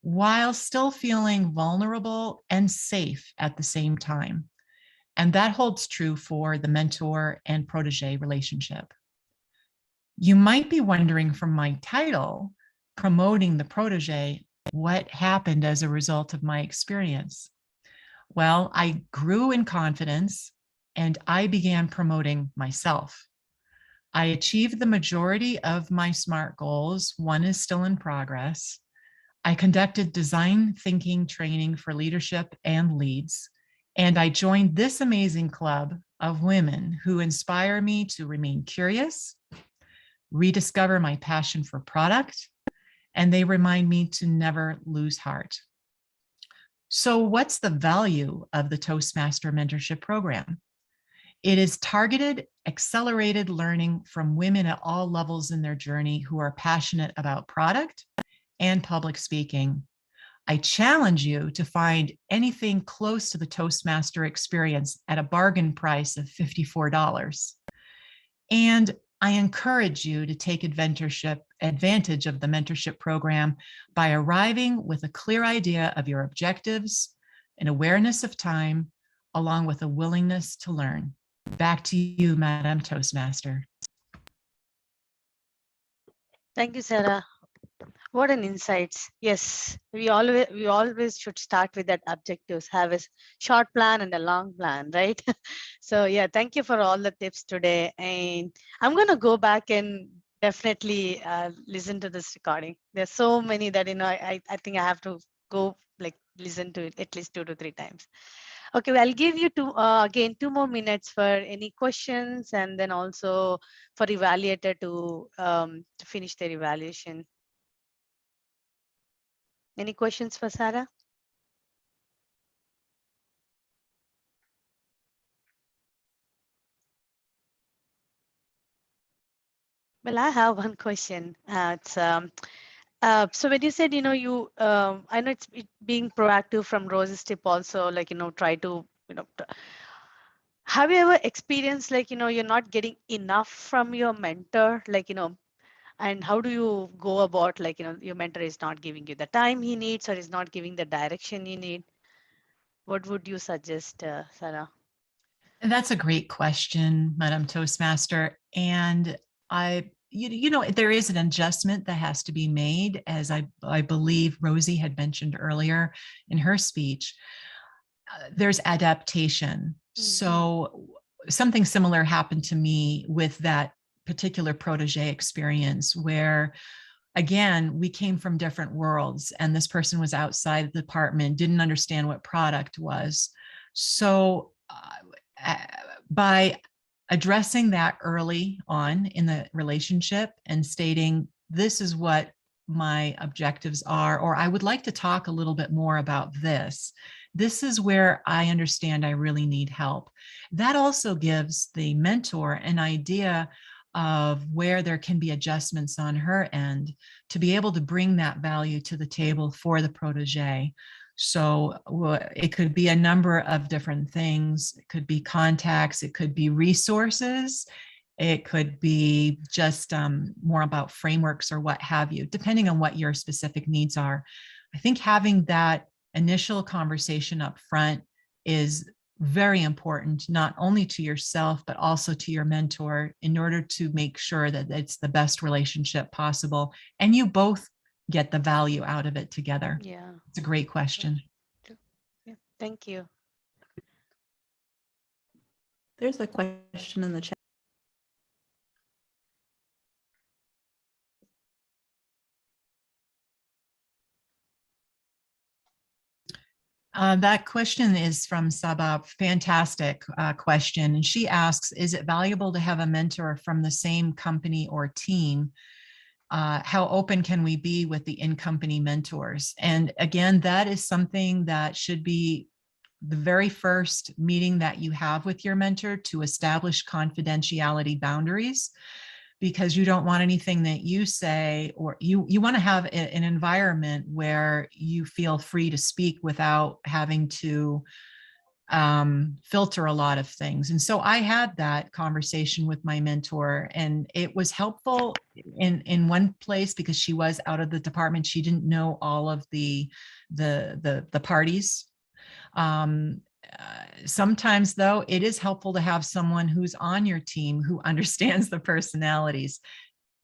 Speaker 17: while still feeling vulnerable and safe at the same time. And that holds true for the mentor and protege relationship. You might be wondering from my title, Promoting the Protege, what happened as a result of my experience? Well, I grew in confidence and I began promoting myself. I achieved the majority of my SMART goals. One is still in progress. I conducted design thinking training for leadership and leads, and I joined this amazing club of women who inspire me to remain curious, rediscover my passion for product, and they remind me to never lose heart. So what's the value of the Toastmaster Mentorship Program? It is targeted, accelerated learning from women at all levels in their journey who are passionate about product and public speaking. I challenge you to find anything close to the Toastmaster experience at a bargain price of $54. And I encourage you to take advantage of the mentorship program by arriving with a clear idea of your objectives, an awareness of time, along with a willingness to learn. Back to you, Madam Toastmaster.
Speaker 8: Thank you, Sarah. What an insights. Yes, we always should start with that objectives, have a short plan and a long plan, right? So yeah, thank you for all the tips today. And I'm going to go back and definitely listen to this recording. There's so many that, I think I have to go listen to it at least 2 to 3 times. Okay, well, I'll give you again 2 more minutes for any questions, and then also for Evaluator to finish their evaluation. Any questions for Sarah? Well, I have one question. So when you said, I know it's being proactive from Rosie's tip also, try to, have you ever experienced, you're not getting enough from your mentor, and how do you go about, your mentor is not giving you the time he needs or is not giving the direction you need? What would you suggest, Sarah?
Speaker 17: And that's a great question, Madam Toastmaster. And there is an adjustment that has to be made, as I believe Rosie had mentioned earlier in her speech. There's adaptation. Mm-hmm. So something similar happened to me with that particular protege experience, where again, we came from different worlds, and this person was outside the department, didn't understand what product was. So by addressing that early on in the relationship and stating, this is what my objectives are, or I would like to talk a little bit more about this. This is where I understand I really need help. That also gives the mentor an idea of where there can be adjustments on her end to be able to bring that value to the table for the protege. So it could be a number of different things. It could be contacts, it could be resources, it could be just more about frameworks or what have you, depending on what your specific needs are. I think having that initial conversation up front is very important, not only to yourself, but also to your mentor, in order to make sure that it's the best relationship possible and you both get the value out of it together.
Speaker 8: Yeah.
Speaker 17: It's a great question.
Speaker 8: Yeah. Thank you.
Speaker 2: There's a question in the chat.
Speaker 17: That question is from Sabah. Fantastic question. And she asks, is it valuable to have a mentor from the same company or team? How open can we be with the in-company mentors? And again, that is something that should be the very first meeting that you have with your mentor, to establish confidentiality boundaries, because you don't want anything that you say, or you want to have an environment where you feel free to speak without having to filter a lot of things. And so I had that conversation with my mentor, and it was helpful in one place because she was out of the department. She didn't know all of the parties. Sometimes though, it is helpful to have someone who's on your team who understands the personalities.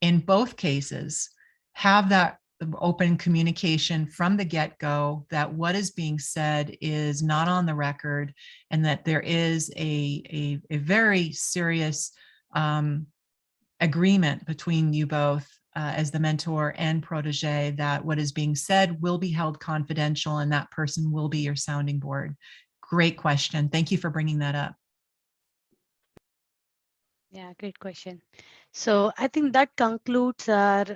Speaker 17: In both cases, have that open communication from the get-go, that what is being said is not on the record, and that there is a very serious agreement between you both as the mentor and protege, that what is being said will be held confidential and that person will be your sounding board. Great question. Thank you for bringing that up.
Speaker 8: Yeah, great question. So I think that concludes our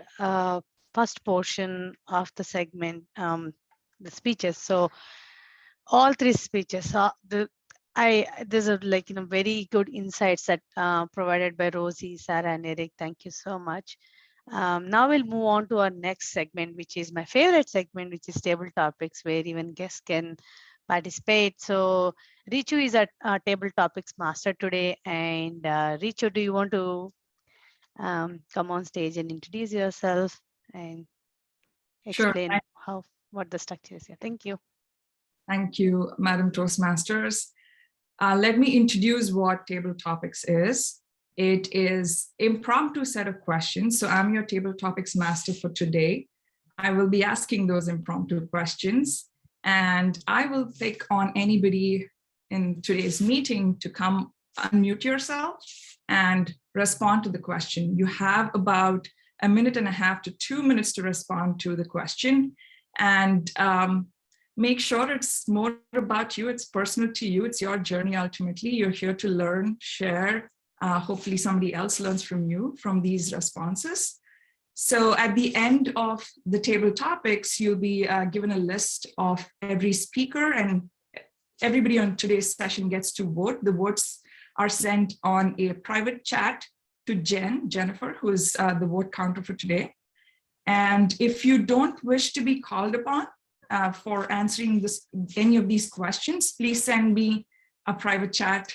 Speaker 8: first portion of the segment, the speeches. So all three speeches, there's a very good insights that provided by Rosie, Sarah, and Eric. Thank you so much. Now we'll move on to our next segment, which is my favorite segment, which is table topics, where even guests can participate. So Richu is our table topics master today. And Richu, do you want to come on stage and introduce yourself and explain what the structure is here? Thank you.
Speaker 18: Thank you, Madam Toastmasters. Let me introduce what table topics is. It is impromptu set of questions. So I'm your table topics master for today. I will be asking those impromptu questions, and I will pick on anybody in today's meeting to come unmute yourself and respond to the question. You have about 1.5 minutes to 2 minutes to respond to the question, and make sure it's more about you. It's personal to you. It's your journey. Ultimately, you're here to learn, share. Hopefully somebody else learns from you, from these responses. So at the end of the table topics, you'll be given a list of every speaker, and everybody on today's session gets to vote. The votes are sent on a private chat to Jennifer, who is the vote counter for today. And if you don't wish to be called upon for answering any of these questions, please send me a private chat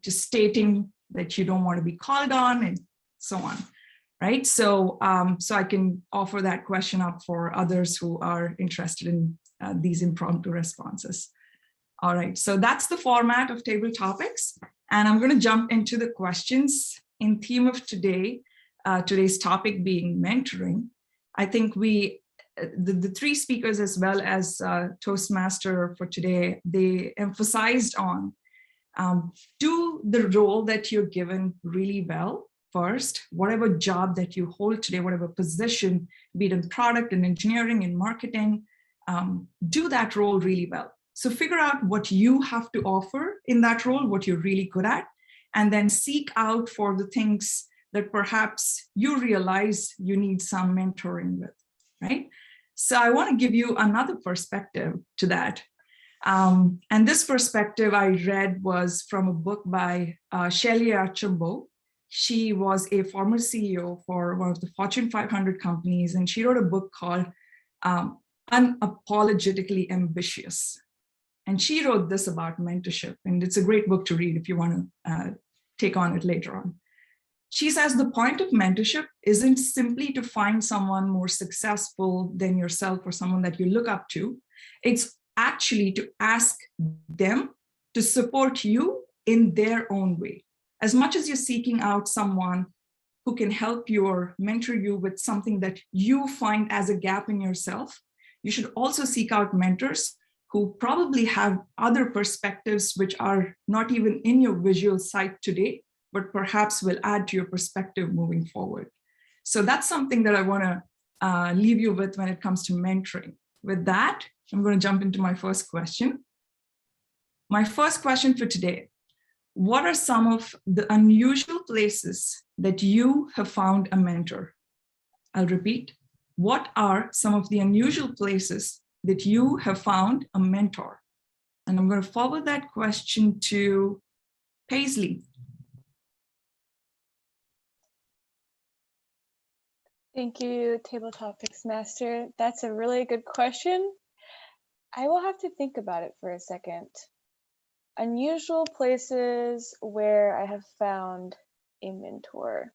Speaker 18: just stating that you don't want to be called on, and so on, right? So, so I can offer that question up for others who are interested in these impromptu responses. All right, so that's the format of table topics, and I'm going to jump into the questions in theme of today. Today's topic being mentoring. I think the three speakers, as well as Toastmaster for today, they emphasized on do the role that you're given really well first. Whatever job that you hold today, whatever position, be it in product and engineering and marketing, do that role really well. So figure out what you have to offer in that role, what you're really good at, and then seek out for the things that perhaps you realize you need some mentoring with, right? So I want to give you another perspective to that. And this perspective I read was from a book by Shelley Archambault. She was a former CEO for one of the Fortune 500 companies, and she wrote a book called unapologetically ambitious. And she wrote this about mentorship, and it's a great book to read if you want to take on it later on. She says the point of mentorship isn't simply to find someone more successful than yourself or someone that you look up to. It's actually to ask them to support you in their own way. As much as you're seeking out someone who can help you or mentor you with something that you find as a gap in yourself, you should also seek out mentors who probably have other perspectives which are not even in your visual sight today, but perhaps will add to your perspective moving forward. So that's something that I want to leave you with when it comes to mentoring. With that, I'm going to jump into my first question. My first question for today: what are some of the unusual places that you have found a mentor? I'll repeat. What are some of the unusual places that you have found a mentor? And I'm going to forward that question to Paisley.
Speaker 14: Thank you, Table Topics Master. That's a really good question. I will have to think about it for a second. Unusual places where I have found a mentor.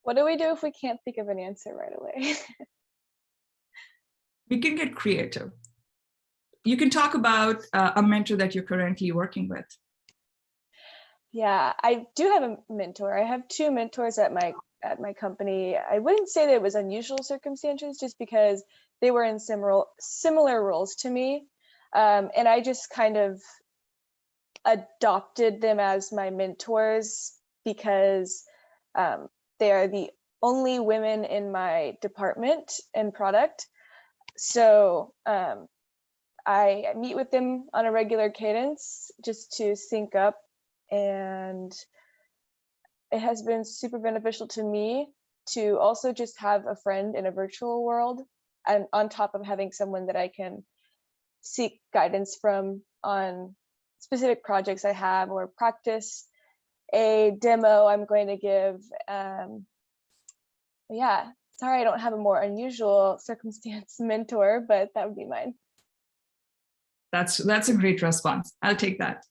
Speaker 14: What do we do if we can't think of an answer right away?
Speaker 18: We can get creative. You can talk about a mentor that you're currently working with.
Speaker 14: Yeah, I do have a mentor. I have two mentors at my company. I wouldn't say that it was unusual circumstances, just because they were in similar roles to me. And I just kind of adopted them as my mentors because they are the only women in my department and product. So I meet with them on a regular cadence just to sync up, and it has been super beneficial to me to also just have a friend in a virtual world, and on top of having someone that I can seek guidance from on specific projects I have or practice a demo I'm going to give. Yeah, sorry I don't have a more unusual circumstance mentor, but that would be mine.
Speaker 18: That's a great response. I'll take that.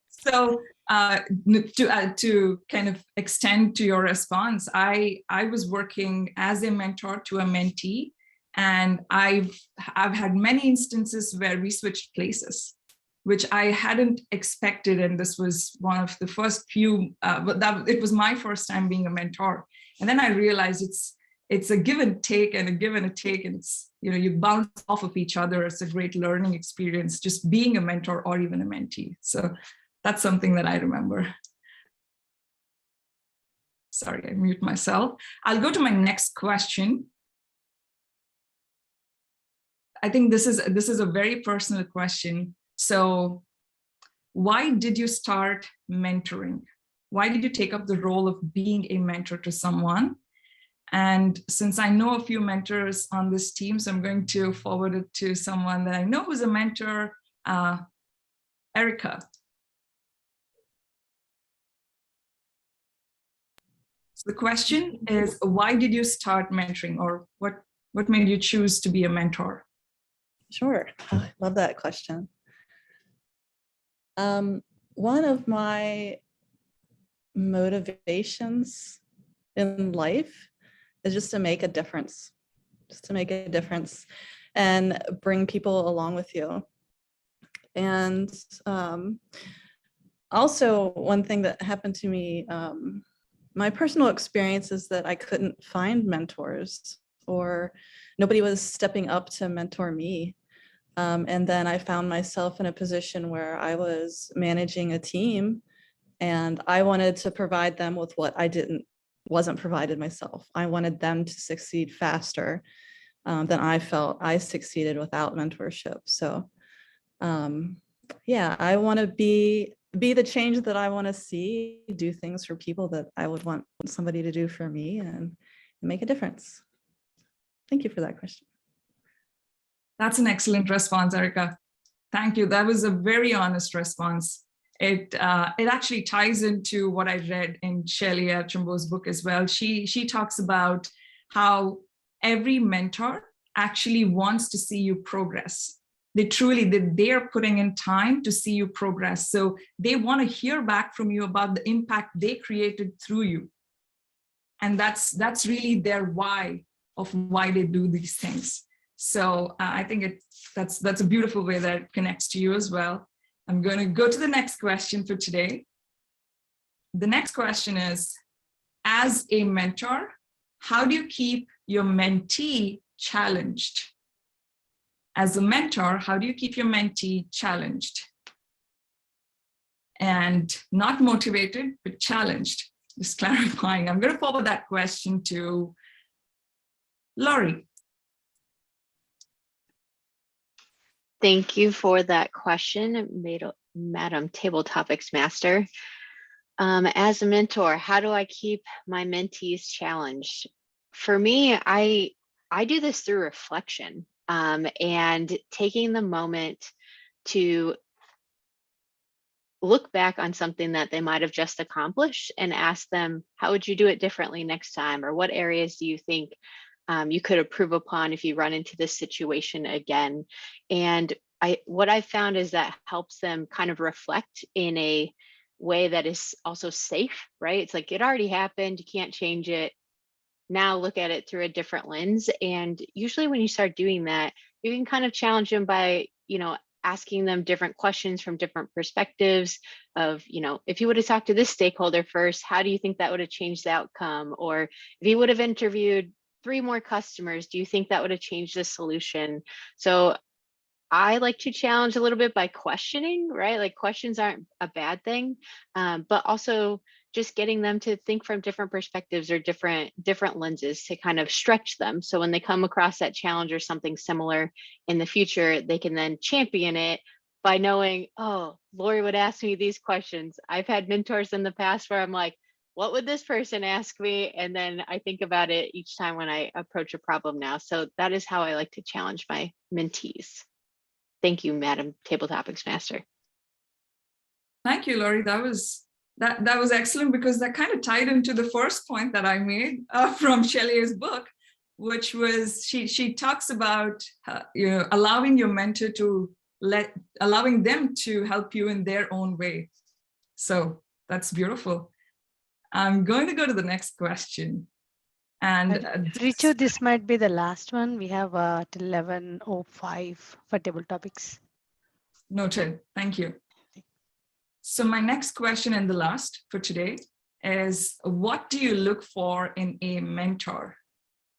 Speaker 18: So to kind of extend to your response, I was working as a mentor to a mentee, and I've had many instances where we switched places, which I hadn't expected, and this was one of the first few. But it was my first time being a mentor, and then I realized it's a give and take and a give and a take, and it's, you bounce off of each other. It's a great learning experience just being a mentor or even a mentee. So that's something that I remember. Sorry, I mute myself. I'll go to my next question. I think this is a very personal question. So why did you start mentoring? Why did you take up the role of being a mentor to someone? And since I know a few mentors on this team, so I'm going to forward it to someone that I know who's a mentor, Erika. So the question is, why did you start mentoring, or what made you choose to be a mentor?
Speaker 2: Sure, I love that question. One of my motivations in life is just to make a difference, and bring people along with you. And also, one thing that happened to me, my personal experience is that I couldn't find mentors, or nobody was stepping up to mentor me. And then I found myself in a position where I was managing a team, and I wanted to provide them with what I wasn't provided myself. I wanted them to succeed faster than I felt I succeeded without mentorship. So yeah, I want to be the change that I want to see, do things for people that I would want somebody to do for me, and make a difference. Thank you for that question.
Speaker 18: That's an excellent response, Erika. Thank you. That was a very honest response. it actually ties into what I read in Shelley Archambault's book as well. She talks about how every mentor actually wants to see you progress. They're putting in time to see you progress. So they want to hear back from you about the impact they created through you. And that's really their why of why they do these things. So I think that's a beautiful way that it connects to you as well. I'm going to go to the next question for today. The next question is, as a mentor, how do you keep your mentee challenged? As a mentor, how do you keep your mentee challenged? And not motivated, but challenged. Just clarifying. I'm going to forward that question to Laurie.
Speaker 11: Thank you for that question, Madam Table Topics Master. As a mentor, how do I keep my mentees challenged? For me, I do this through reflection and taking the moment to look back on something that they might have just accomplished and ask them, how would you do it differently next time? Or what areas do you think you could improve upon if you run into this situation again? And what I found is that helps them kind of reflect in a way that is also safe, right? It's like, it already happened, you can't change it. Now look at it through a different lens. And usually when you start doing that, you can kind of challenge them by, asking them different questions from different perspectives of, if you would have talked to this stakeholder first, how do you think that would have changed the outcome? Or if you would have interviewed 3 more customers, do you think that would have changed the solution? So I like to challenge a little bit by questioning, right? Like, questions aren't a bad thing, but also just getting them to think from different perspectives or different lenses to kind of stretch them. So when they come across that challenge or something similar in the future, they can then champion it by knowing, oh, Lori would ask me these questions. I've had mentors in the past where I'm like, what would this person ask me? And then I think about it each time when I approach a problem now. So that is how I like to challenge my mentees. Thank you, Madam Table Topics Master.
Speaker 18: Thank you, Laurie. That was excellent, because that kind of tied into the first point that I made from Shelley's book, which was she talks about allowing your mentor to allowing them to help you in their own way. So that's beautiful. I'm going to go to the next question. And
Speaker 8: Richard, this might be the last one. We have till 11:05 for table topics.
Speaker 18: Noted. Thank you. So my next question, and the last for today, is, what do you look for in a mentor?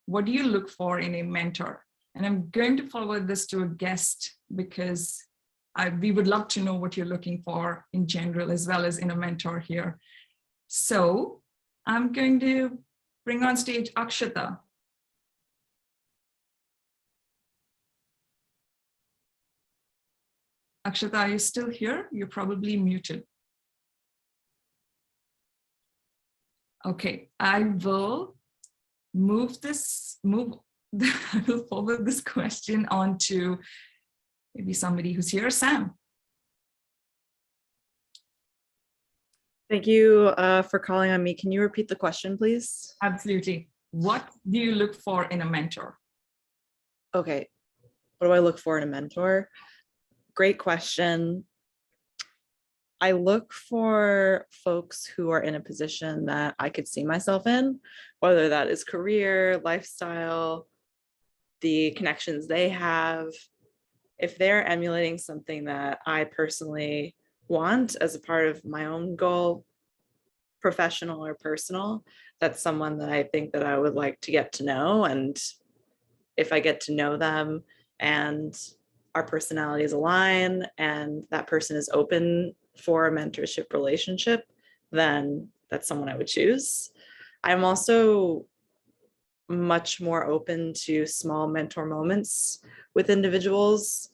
Speaker 18: What do you look for in a mentor? And I'm going to forward this to a guest, because we would love to know what you're looking for in general, as well as in a mentor here. So I'm going to bring on stage Akshata. Akshata, are you still here? You're probably muted. Okay, I will I will forward this question on to maybe somebody who's here. Sam.
Speaker 16: Thank you for calling on me. Can you repeat the question, please?
Speaker 18: Absolutely. What do you look for in a mentor?
Speaker 16: Okay, what do I look for in a mentor? Great question. I look for folks who are in a position that I could see myself in, whether that is career, lifestyle, the connections they have. If they're emulating something that I personally want as a part of my own goal, professional or personal, that's someone that I think that I would like to get to know. And if I get to know them and our personalities align and that person is open for a mentorship relationship, then that's someone I would choose. I'm also much more open to small mentor moments with individuals.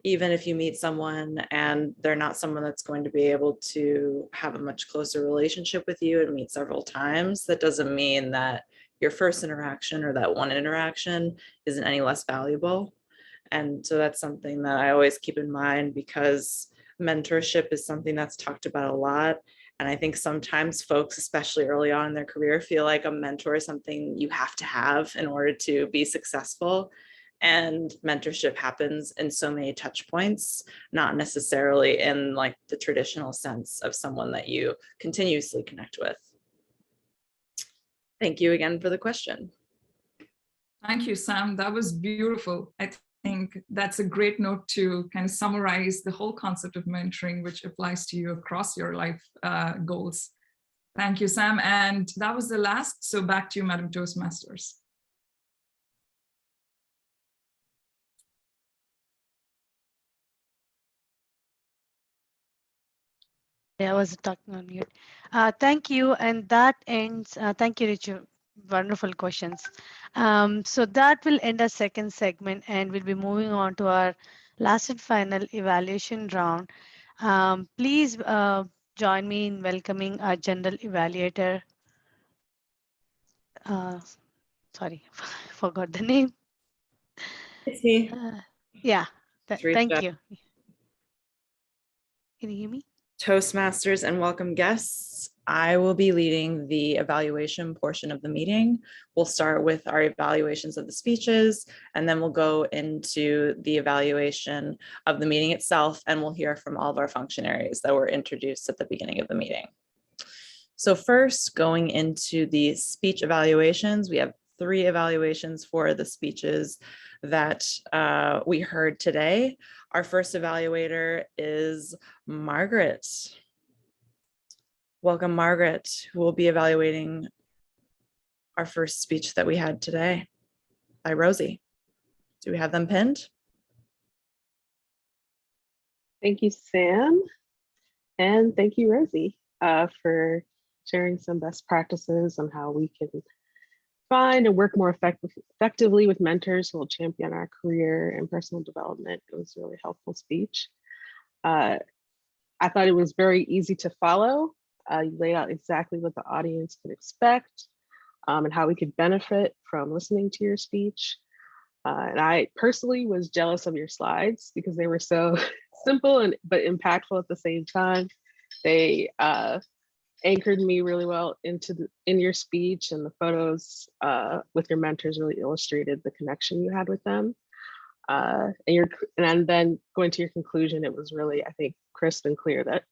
Speaker 16: Even if you meet someone and they're not someone that's going to be able to have a much closer relationship with you and meet several times, that doesn't mean that your first interaction or that one interaction isn't any less valuable. And so that's something that I always keep in mind, because mentorship is something that's talked about a lot. And I think sometimes folks, especially early on in their career, feel like a mentor is something you have to have in order to be successful. And mentorship happens in so many touch points, not necessarily in like the traditional sense of someone that you continuously connect with. Thank you again for the question.
Speaker 18: Thank you, Sam. That was beautiful. I think that's a great note to kind of summarize the whole concept of mentoring, which applies to you across your life goals. Thank you, Sam. And that was the last. So back to you, Madam Toastmasters.
Speaker 8: Yeah, I was talking on mute. Thank you. And that ends, thank you, Richard. Wonderful questions. So that will end our second segment, and we'll be moving on to our last and final evaluation round. Please join me in welcoming our general evaluator. Sorry, forgot the name.
Speaker 16: It's me.
Speaker 8: Yeah, thank
Speaker 16: Teresa.
Speaker 8: you. Can you hear me?
Speaker 16: Toastmasters and welcome guests. I will be leading the evaluation portion of the meeting. We'll start with our evaluations of the speeches, and then we'll go into the evaluation of the meeting itself, and we'll hear from all of our functionaries that were introduced at the beginning of the meeting. So first, going into the speech evaluations, we have 3 evaluations for the speeches that we heard today. Our first evaluator is Margaret. Welcome, Margaret, who will be evaluating our first speech that we had today by Rosie. Do we have them pinned?
Speaker 12: Thank you, Sam. And thank you, Rosie, for sharing some best practices on how we can find and work more effectively with mentors who will champion our career and personal development. It was a really helpful speech. I thought it was very easy to follow. You laid out exactly what the audience could expect and how we could benefit from listening to your speech. And I personally was jealous of your slides because they were so simple but impactful at the same time. They anchored me really well in your speech, and the photos with your mentors really illustrated the connection you had with them. And then going to your conclusion, it was really, I think, crisp and clear that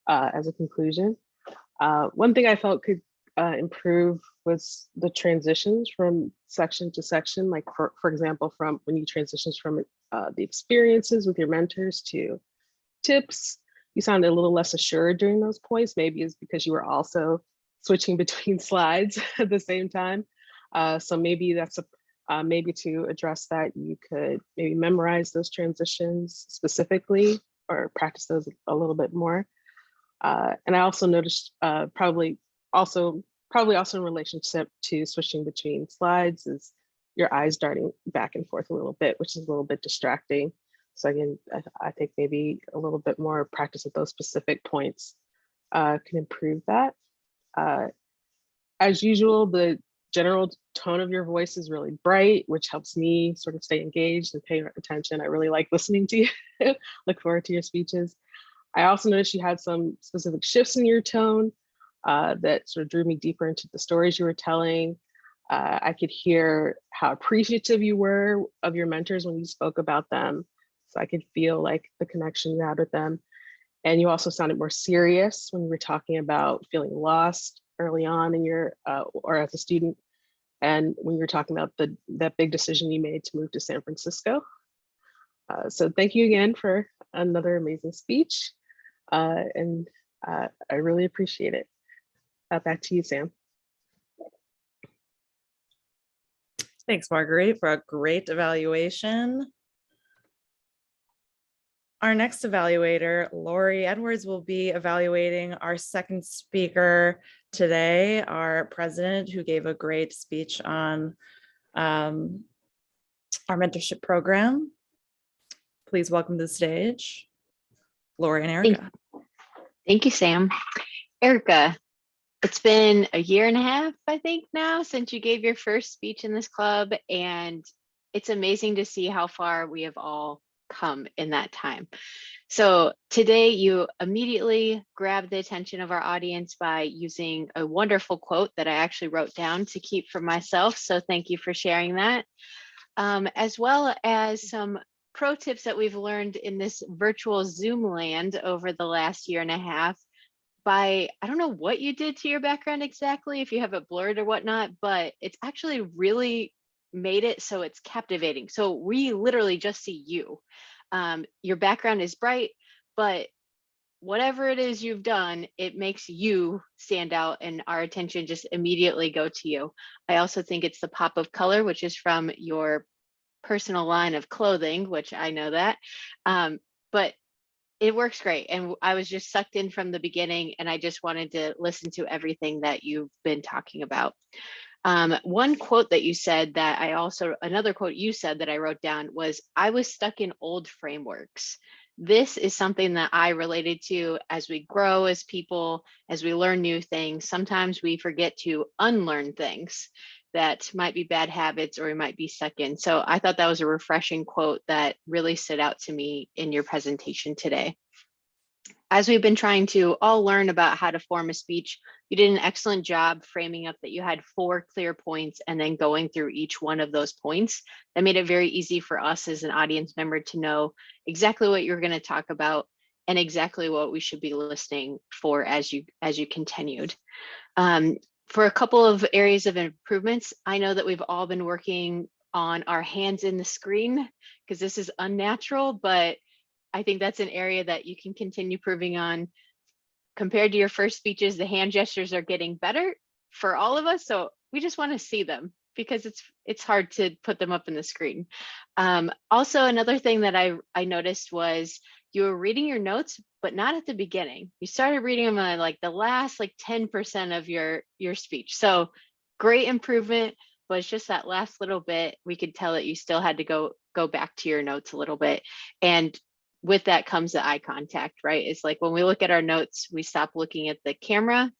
Speaker 12: as a conclusion. One thing I felt could improve was the transitions from section to section, like for example, from when you transitions from the experiences with your mentors to tips. You sounded a little less assured during those points. Maybe it's because you were also switching between slides at the same time. So maybe that's maybe to address that, you could maybe memorize those transitions specifically or practice those a little bit more. And I also noticed probably also in relationship to switching between slides is your eyes darting back and forth a little bit, which is a little bit distracting. So again, I think maybe a little bit more practice at those specific points can improve that. As usual, the general tone of your voice is really bright, which helps me sort of stay engaged and pay attention. I really like listening to you. Look forward to your speeches. I also noticed you had some specific shifts in your tone that sort of drew me deeper into the stories you were telling. I could hear how appreciative you were of your mentors when you spoke about them. So I could feel like the connection you had with them. And you also sounded more serious when you were talking about feeling lost early on in your, or as a student. And when you were talking about that big decision you made to move to San Francisco. So thank you again for another amazing speech. And I really appreciate it. Back to you, Sam.
Speaker 16: Thanks, Marguerite, for a great evaluation. Our next evaluator, Lori Edwards, will be evaluating our second speaker today, our president, who gave a great speech on our mentorship program. Please welcome to the stage, Lori and Erika.
Speaker 11: Thank you, Sam. Erika, it's been a year and a half, I think now, since you gave your first speech in this club, and it's amazing to see how far we have all come in that time. So today you immediately grabbed the attention of our audience by using a wonderful quote that I actually wrote down to keep for myself. So thank you for sharing that, as well as some pro tips that we've learned in this virtual Zoom land over the last year and a half. I don't know what you did to your background exactly, if you have it blurred or whatnot, but it's actually really made it so it's captivating. So we literally just see you. Your background is bright, but whatever it is you've done, it makes you stand out and our attention just immediately go to you. I also think it's the pop of color, which is from your personal line of clothing, which I know that, but it works great. And I was just sucked in from the beginning and I just wanted to listen to everything that you've been talking about. One quote that you said that another quote you said that I wrote down was, I was stuck in old frameworks. This is something that I related to as we grow as people, as we learn new things. Sometimes we forget to unlearn things that might be bad habits or we might be stuck in. So I thought that was a refreshing quote that really stood out to me in your presentation today. As we've been trying to all learn about how to form a speech, you did an excellent job framing up that you had 4 clear points and then going through each one of those points. That made it very easy for us as an audience member to know exactly what you're going to talk about and exactly what we should be listening for as you continued. For a couple of areas of improvements, I know that we've all been working on our hands in the screen because this is unnatural, but I think that's an area that you can continue improving on. Compared to your first speeches, the hand gestures are getting better for all of us. So we just want to see them because it's hard to put them up in the screen. Also, another thing that I noticed was you were reading your notes, but not at the beginning. You started reading them on like the last 10% of your speech. So great improvement, but it's just that last little bit. We could tell that you still had to go back to your notes a little bit. And with that comes the eye contact, right? It's like when we look at our notes, we stop looking at the camera.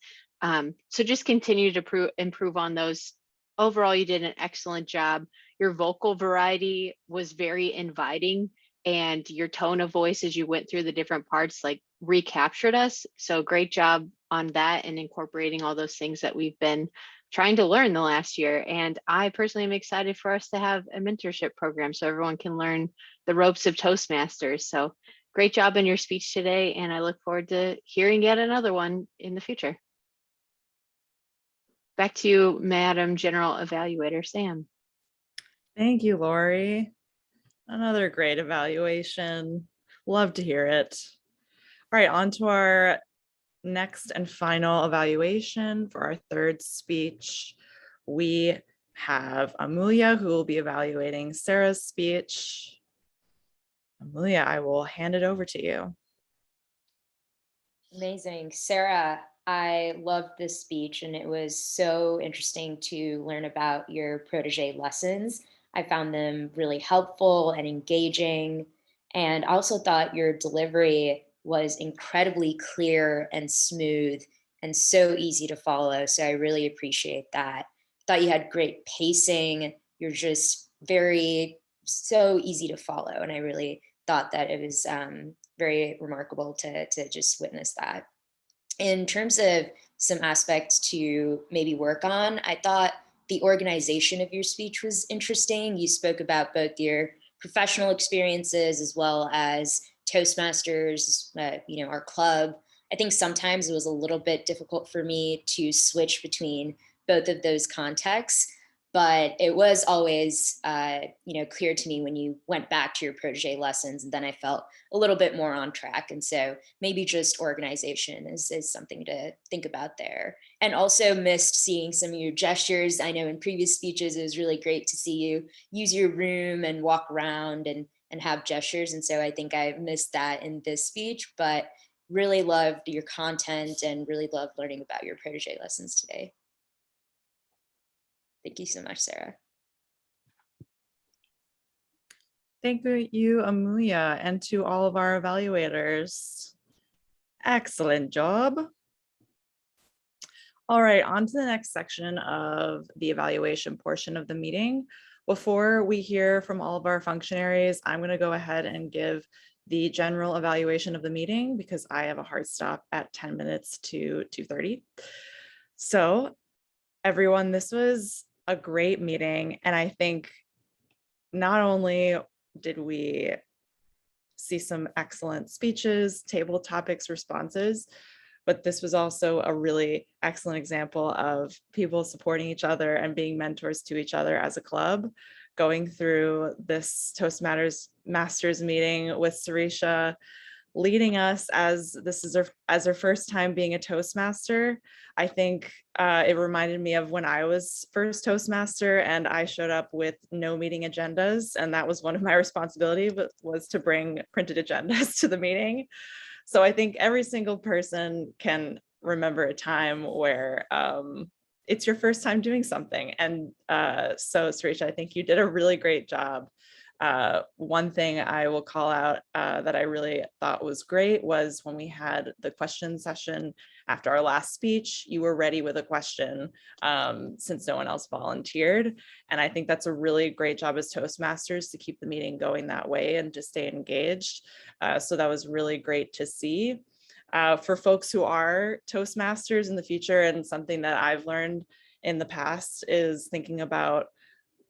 Speaker 11: So just continue to improve on those. Overall, you did an excellent job. Your vocal variety was very inviting and your tone of voice as you went through the different parts recaptured us. So great job on that and incorporating all those things that we've been trying to learn the last year. And I personally am excited for us to have a mentorship program so everyone can learn the ropes of Toastmasters. So great job in your speech today. And I look forward to hearing yet another one in the future. Back to you, Madam General Evaluator, Sam.
Speaker 15: Thank you, Lori. Another great evaluation. Love to hear it. All right, on to our next and final evaluation for our third speech. We have Amelia, who will be evaluating Sarah's speech. Amelia, I will hand it over to you.
Speaker 13: Amazing. Sarah, I loved this speech and it was so interesting to learn about your protege lessons. I found them really helpful and engaging. And I also thought your delivery was incredibly clear and smooth and so easy to follow. So I really appreciate that. Thought you had great pacing. You're just so easy to follow. And I really thought that it was very remarkable to just witness that. In terms of some aspects to maybe work on, I thought the organization of your speech was interesting. You spoke about both your professional experiences as well as Toastmasters, our club. I think sometimes it was a little bit difficult for me to switch between both of those contexts, but it was always, clear to me when you went back to your protege lessons, and then I felt a little bit more on track. And so maybe just organization is something to think about there. And also missed seeing some of your gestures. I know in previous speeches, it was really great to see you use your room and walk around and have gestures. And so I think I missed that in this speech, but really loved your content and really loved learning about your protege lessons today. Thank you so much, Sarah.
Speaker 15: Thank you, Amelia, and to all of our evaluators. Excellent job. All right, on to the next section of the evaluation portion of the meeting,
Speaker 16: Before we hear from all of our functionaries, I'm going to go ahead and give the general evaluation of the meeting because I have a hard stop at 10 minutes to 2:30. So everyone, this was a great meeting. And I think not only did we see some excellent speeches, table topics, responses, but this was also a really excellent example of people supporting each other and being mentors to each other as a club. Going through this Toastmasters meeting with Sarisha, leading us as this is her first time being a Toastmaster. I think it reminded me of when I was first Toastmaster and I showed up with no meeting agendas, and that was one of my responsibilities, was to bring printed agendas to the meeting. So I think every single person can remember a time where it's your first time doing something. And so Sarisha, I think you did a really great job. One thing I will call out that I really thought was great was when we had the question session after our last speech, you were ready with a question since no one else volunteered. And I think that's a really great job as Toastmasters to keep the meeting going that way and to stay engaged. So that was really great to see. For folks who are Toastmasters in the future, and something that I've learned in the past is thinking about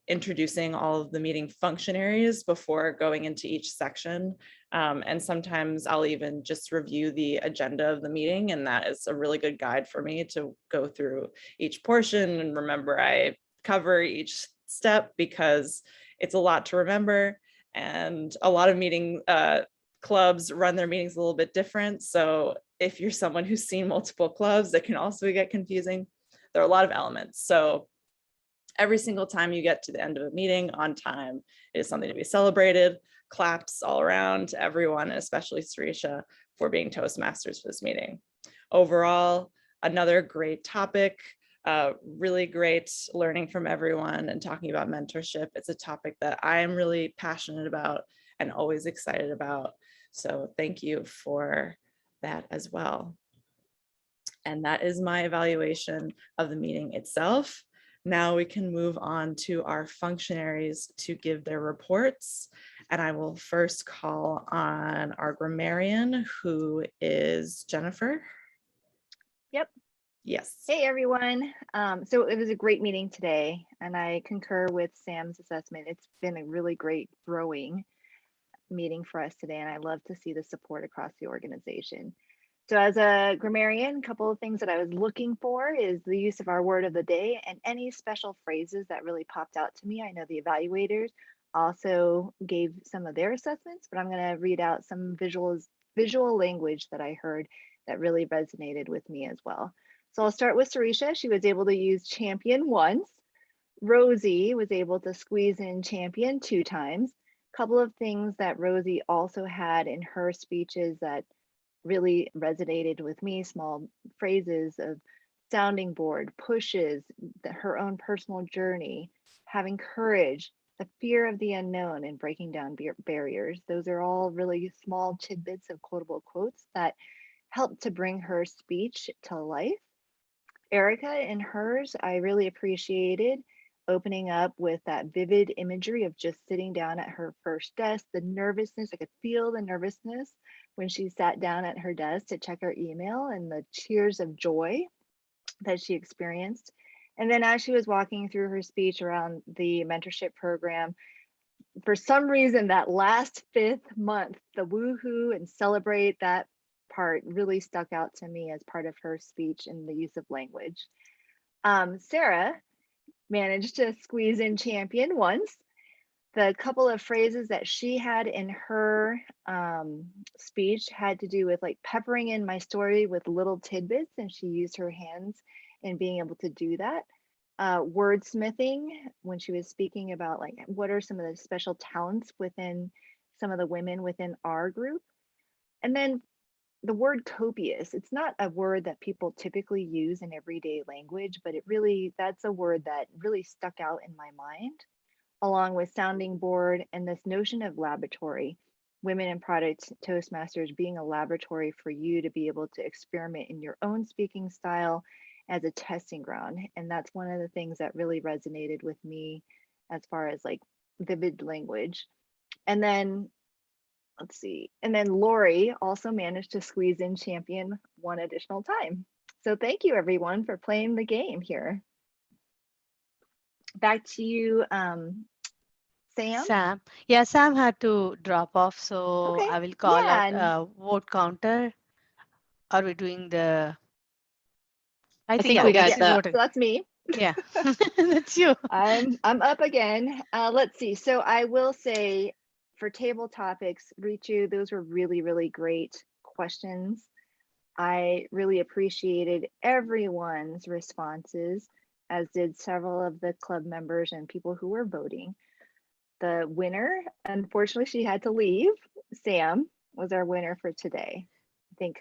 Speaker 16: introducing all of the meeting functionaries before going into each section. And sometimes I'll even just review the agenda of the meeting, and that is a really good guide for me to go through each portion and remember I cover each step, because it's a lot to remember, and a lot of meeting clubs run their meetings a little bit different. So if you're someone who's seen multiple clubs, that can also get confusing. There are a lot of elements. So every single time you get to the end of a meeting on time, it is something to be celebrated. Claps all around to everyone, especially Sarisha, for being Toastmasters for this meeting. Overall, another great topic, really great learning from everyone and talking about mentorship. It's a topic that I am really passionate about and always excited about. So thank you for that as well. And that is my evaluation of the meeting itself. Now we can move on to our functionaries to give their reports. And I will first call on our grammarian, who is Jennifer.
Speaker 9: Yep.
Speaker 11: Yes.
Speaker 9: Hey, everyone. So it was a great meeting today, and I concur with Sam's assessment. It's been a really great growing meeting for us today, and I love to see the support across the organization. So as a grammarian, a couple of things that I was looking for is the use of our word of the day and any special phrases that really popped out to me. I know the evaluators also gave some of their assessments, but I'm going to read out some visual language that I heard that really resonated with me as well. So I'll start with Sarisha. She was able to use champion once. Rosie was able to squeeze in champion 2 times. A couple of things that Rosie also had in her speeches that really resonated with me, small phrases of sounding board, pushes, her own personal journey, having courage, the fear of the unknown, and breaking down barriers. Those are all really small tidbits of quotable quotes that helped to bring her speech to life. Erika, in hers, I really appreciated opening up with that vivid imagery of just sitting down at her first desk, the nervousness. I could feel the nervousness when she sat down at her desk to check her email, and the tears of joy that she experienced. And then as she was walking through her speech around the mentorship program, for some reason, that last 5th month, the woohoo and celebrate, that part really stuck out to me as part of her speech and the use of language. Sarah managed to squeeze in champion once. The couple of phrases that she had in her speech had to do with like peppering in my story with little tidbits, and she used her hands in being able to do that. Wordsmithing, when she was speaking about like what are some of the special talents within some of the women within our group. And then the word copious, it's not a word that people typically use in everyday language, but that's a word that really stuck out in my mind, along with sounding board and this notion of laboratory. Women in Product Toastmasters being a laboratory for you to be able to experiment in your own speaking style as a testing ground. And that's one of the things that really resonated with me as far as like vivid language. And then let's see. And then Lori also managed to squeeze in champion one additional time. So thank you everyone for playing the game here. Back to you, Sam.
Speaker 8: Sam. Yeah, Sam had to drop off, so
Speaker 9: Okay.
Speaker 8: I will call
Speaker 9: Yeah,
Speaker 8: it vote counter. Are we doing the? I think
Speaker 11: think
Speaker 8: yeah,
Speaker 11: we got
Speaker 8: this is
Speaker 9: yeah.
Speaker 8: voting.
Speaker 9: So that's me.
Speaker 8: Yeah, that's you.
Speaker 9: I'm up again. Let's see. So I will say for table topics, Ritu, those were really, really great questions. I really appreciated everyone's responses, as did several of the club members and people who were voting. The winner, unfortunately, she had to leave. Sam was our winner for today. I think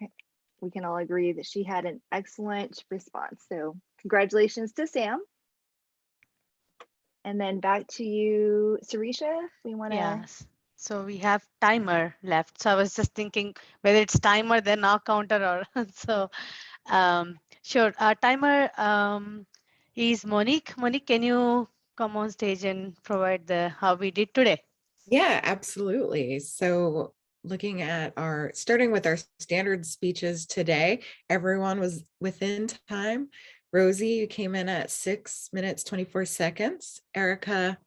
Speaker 9: we can all agree that she had an excellent response. So congratulations to Sam. And then back to you, Sarisha, if we want to.
Speaker 8: Yes. So we have timer left. So I was just thinking whether it's timer, then our counter, or so. Sure. Our timer is Monique. Monique, can you come on stage and provide the how we did today?
Speaker 15: Yeah, absolutely. So looking at starting with our standard speeches today, everyone was within time. Rosie, you came in at 6 minutes, 24 seconds. Erika,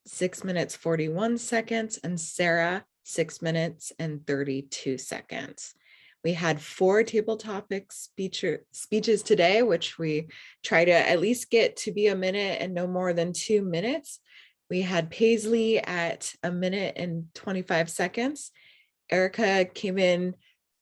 Speaker 15: 6 minutes, 41 seconds. And Sarah, 6 minutes and 32 seconds. We had 4 table topic speeches today, which we try to at least get to be a minute and no more than 2 minutes. We had Paisley at 1 minute and 25 seconds. Erika came in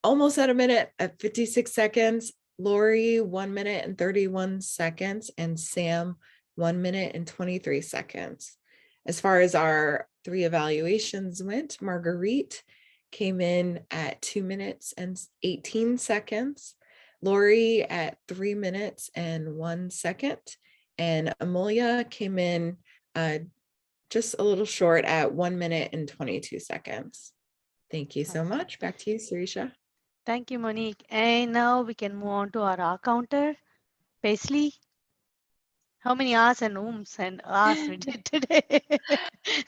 Speaker 15: almost at a minute at 56 seconds. Lori, 1 minute and 31 seconds. And Sam, 1 minute and 23 seconds. As far as our 3 evaluations went, Marguerite came in at 2 minutes and 18 seconds. Lori at 3 minutes and 1 second. And Amelia came in just a little short at 1 minute and 22 seconds. Thank you so much. Back to you, Sarisha.
Speaker 8: Thank you, Monique. And now we can move on to our hour counter. Paisley, how many hours and and hours we did today?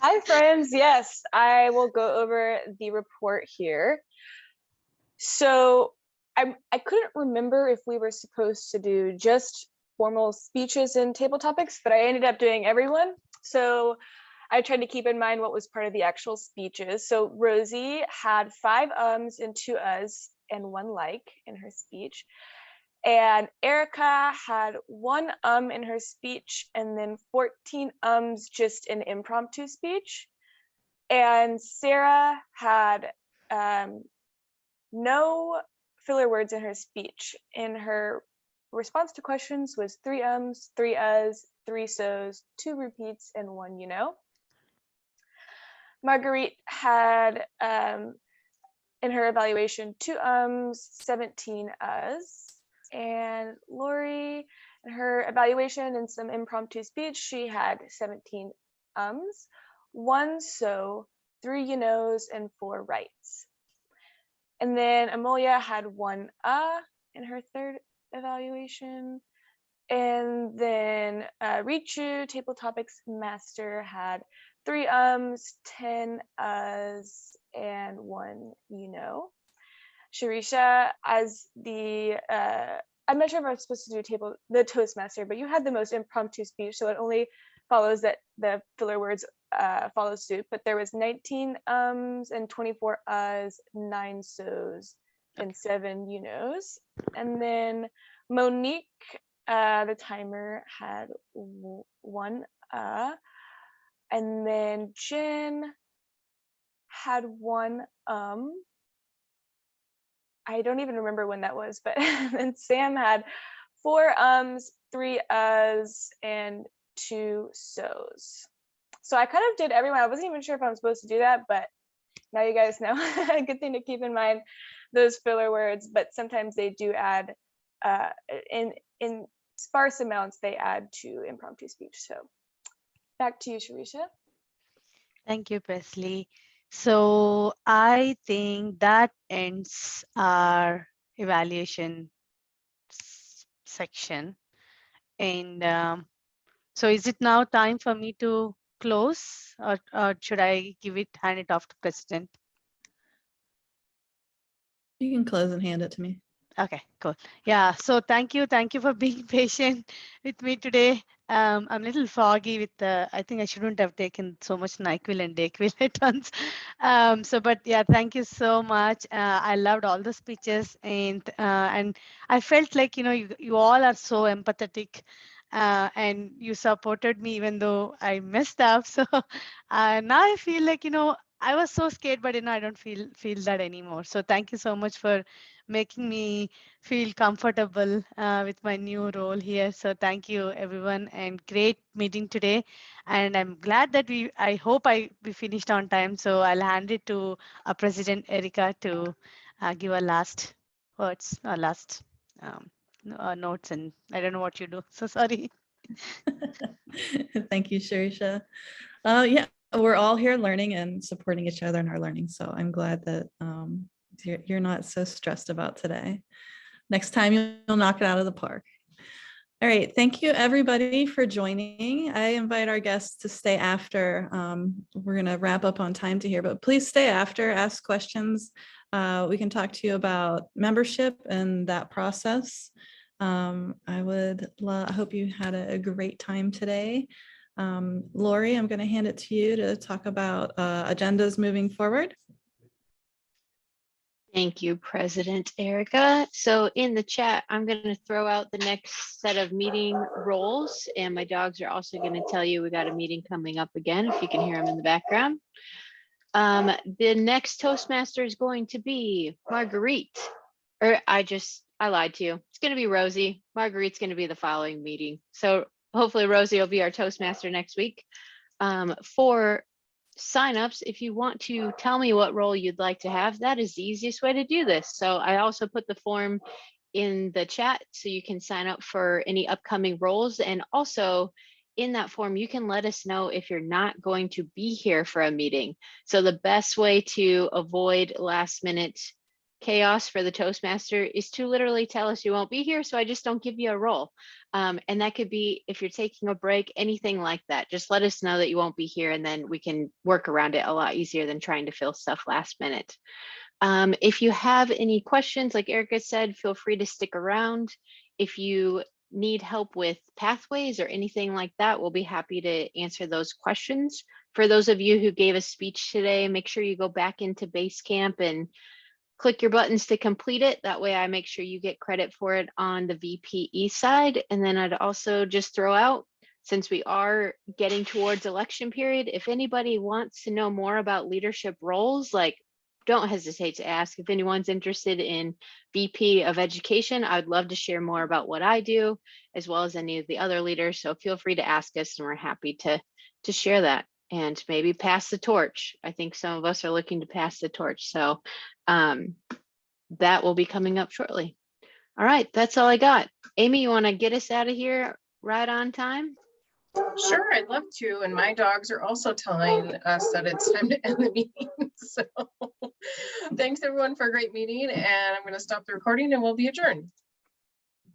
Speaker 14: Hi, friends. Yes, I will go over the report here. So I couldn't remember if we were supposed to do just formal speeches and table topics, but I ended up doing everyone. So I tried to keep in mind what was part of the actual speeches. So Rosie had 5 ums and 2 uhs and 1 like in her speech. And Erika had 1 in her speech and then 14 ums just in impromptu speech. And Sarah had no filler words in her speech. In her response to questions was 3 ums, 3 uhs, 3 so's, 2 repeats, and 1 you know. Marguerite had in her evaluation 2 ums, 17 uhs. And Lori, in her evaluation and some impromptu speech, she had 17 ums, 1 so, 3 you knows, and 4 rights. And then Amelia had 1 in her 3rd evaluation. And then Richu, Table Topics Master, had 3 ums, 10 uhs, and 1 you know. Sharisha, as the I'm not sure if I'm supposed to do the Toastmaster, but you had the most impromptu speech, so it only follows that the filler words follow suit. But there was 19 ums and 24 uhs, 9 so's, and 7 you knows. And then Monique, the timer, had 1 and then Jen had 1 I don't even remember when that was, but then Sam had 4 ums, 3 uhs, and 2 so's. So I kind of did everyone. I wasn't even sure if I'm supposed to do that, but now you guys know. A good thing to keep in mind, those filler words, but sometimes they do add in sparse amounts, they add to impromptu speech. So back to you, Sharisha.
Speaker 8: Thank you, Presley. So I think that ends our evaluation section. And so is it now time for me to close, or should I hand it off to President?
Speaker 2: You can close and hand it to me.
Speaker 8: Okay, cool. Yeah, so thank you for being patient with me today. I'm a little foggy with I think I shouldn't have taken so much NyQuil and DayQuil at once. But yeah, thank you so much. I loved all the speeches, and I felt like, you all are so empathetic, and you supported me even though I messed up. So now I feel like, I was so scared, but I don't feel that anymore. So thank you so much for making me feel comfortable with my new role here. So thank you, everyone, and great meeting today. And I'm glad that I hope we finished on time. So I'll hand it to our President Erika to give a last words or last notes. And I don't know what you do. So sorry.
Speaker 2: Thank you, Shirisha. Yeah, we're all here learning and supporting each other in our learning. So I'm glad that you're not so stressed about today. Next time you'll knock it out of the park. All right, thank you everybody for joining. I invite our guests to stay after. We're gonna wrap up on time to here, but please stay after, ask questions. We can talk to you about membership and that process. I hope you had a great time today. Lori, I'm gonna hand it to you to talk about agendas moving forward.
Speaker 11: Thank you, President Erika. So in the chat, I'm going to throw out the next set of meeting roles, and my dogs are also going to tell you we got a meeting coming up again, if you can hear them in the background. The next Toastmaster is going to be Marguerite, or I lied to you. It's going to be Rosie. Marguerite's going to be the following meeting. So hopefully Rosie will be our Toastmaster next week. For signups, if you want to tell me what role you'd like to have, that is the easiest way to do this. So I also put the form in the chat so you can sign up for any upcoming roles. And also in that form, you can let us know if you're not going to be here for a meeting. So the best way to avoid last minute chaos for the Toastmaster is to literally tell us you won't be here, so I just don't give you a role. And that could be if you're taking a break, anything like that. Just let us know that you won't be here, and then we can work around it a lot easier than trying to fill stuff last minute. If you have any questions, like Erika said, feel free to stick around. If you need help with pathways or anything like that, we'll be happy to answer those questions. For those of you who gave a speech today, make sure you go back into Basecamp and click your buttons to complete it. That way I make sure you get credit for it on the VPE side. And then I'd also just throw out, since we are getting towards election period, if anybody wants to know more about leadership roles, like, don't hesitate to ask. If anyone's interested in VP of Education, I'd love to share more about what I do, as well as any of the other leaders. So feel free to ask us, and we're happy to share that and maybe pass the torch. I think some of us are looking to pass the torch. So that will be coming up shortly. All right, that's all I got. Amy, you want to get us out of here right on time?
Speaker 1: Sure, I'd love to. And my dogs are also telling us that it's time to end the meeting. So thanks everyone for a great meeting, and I'm going to stop the recording and we'll be adjourned.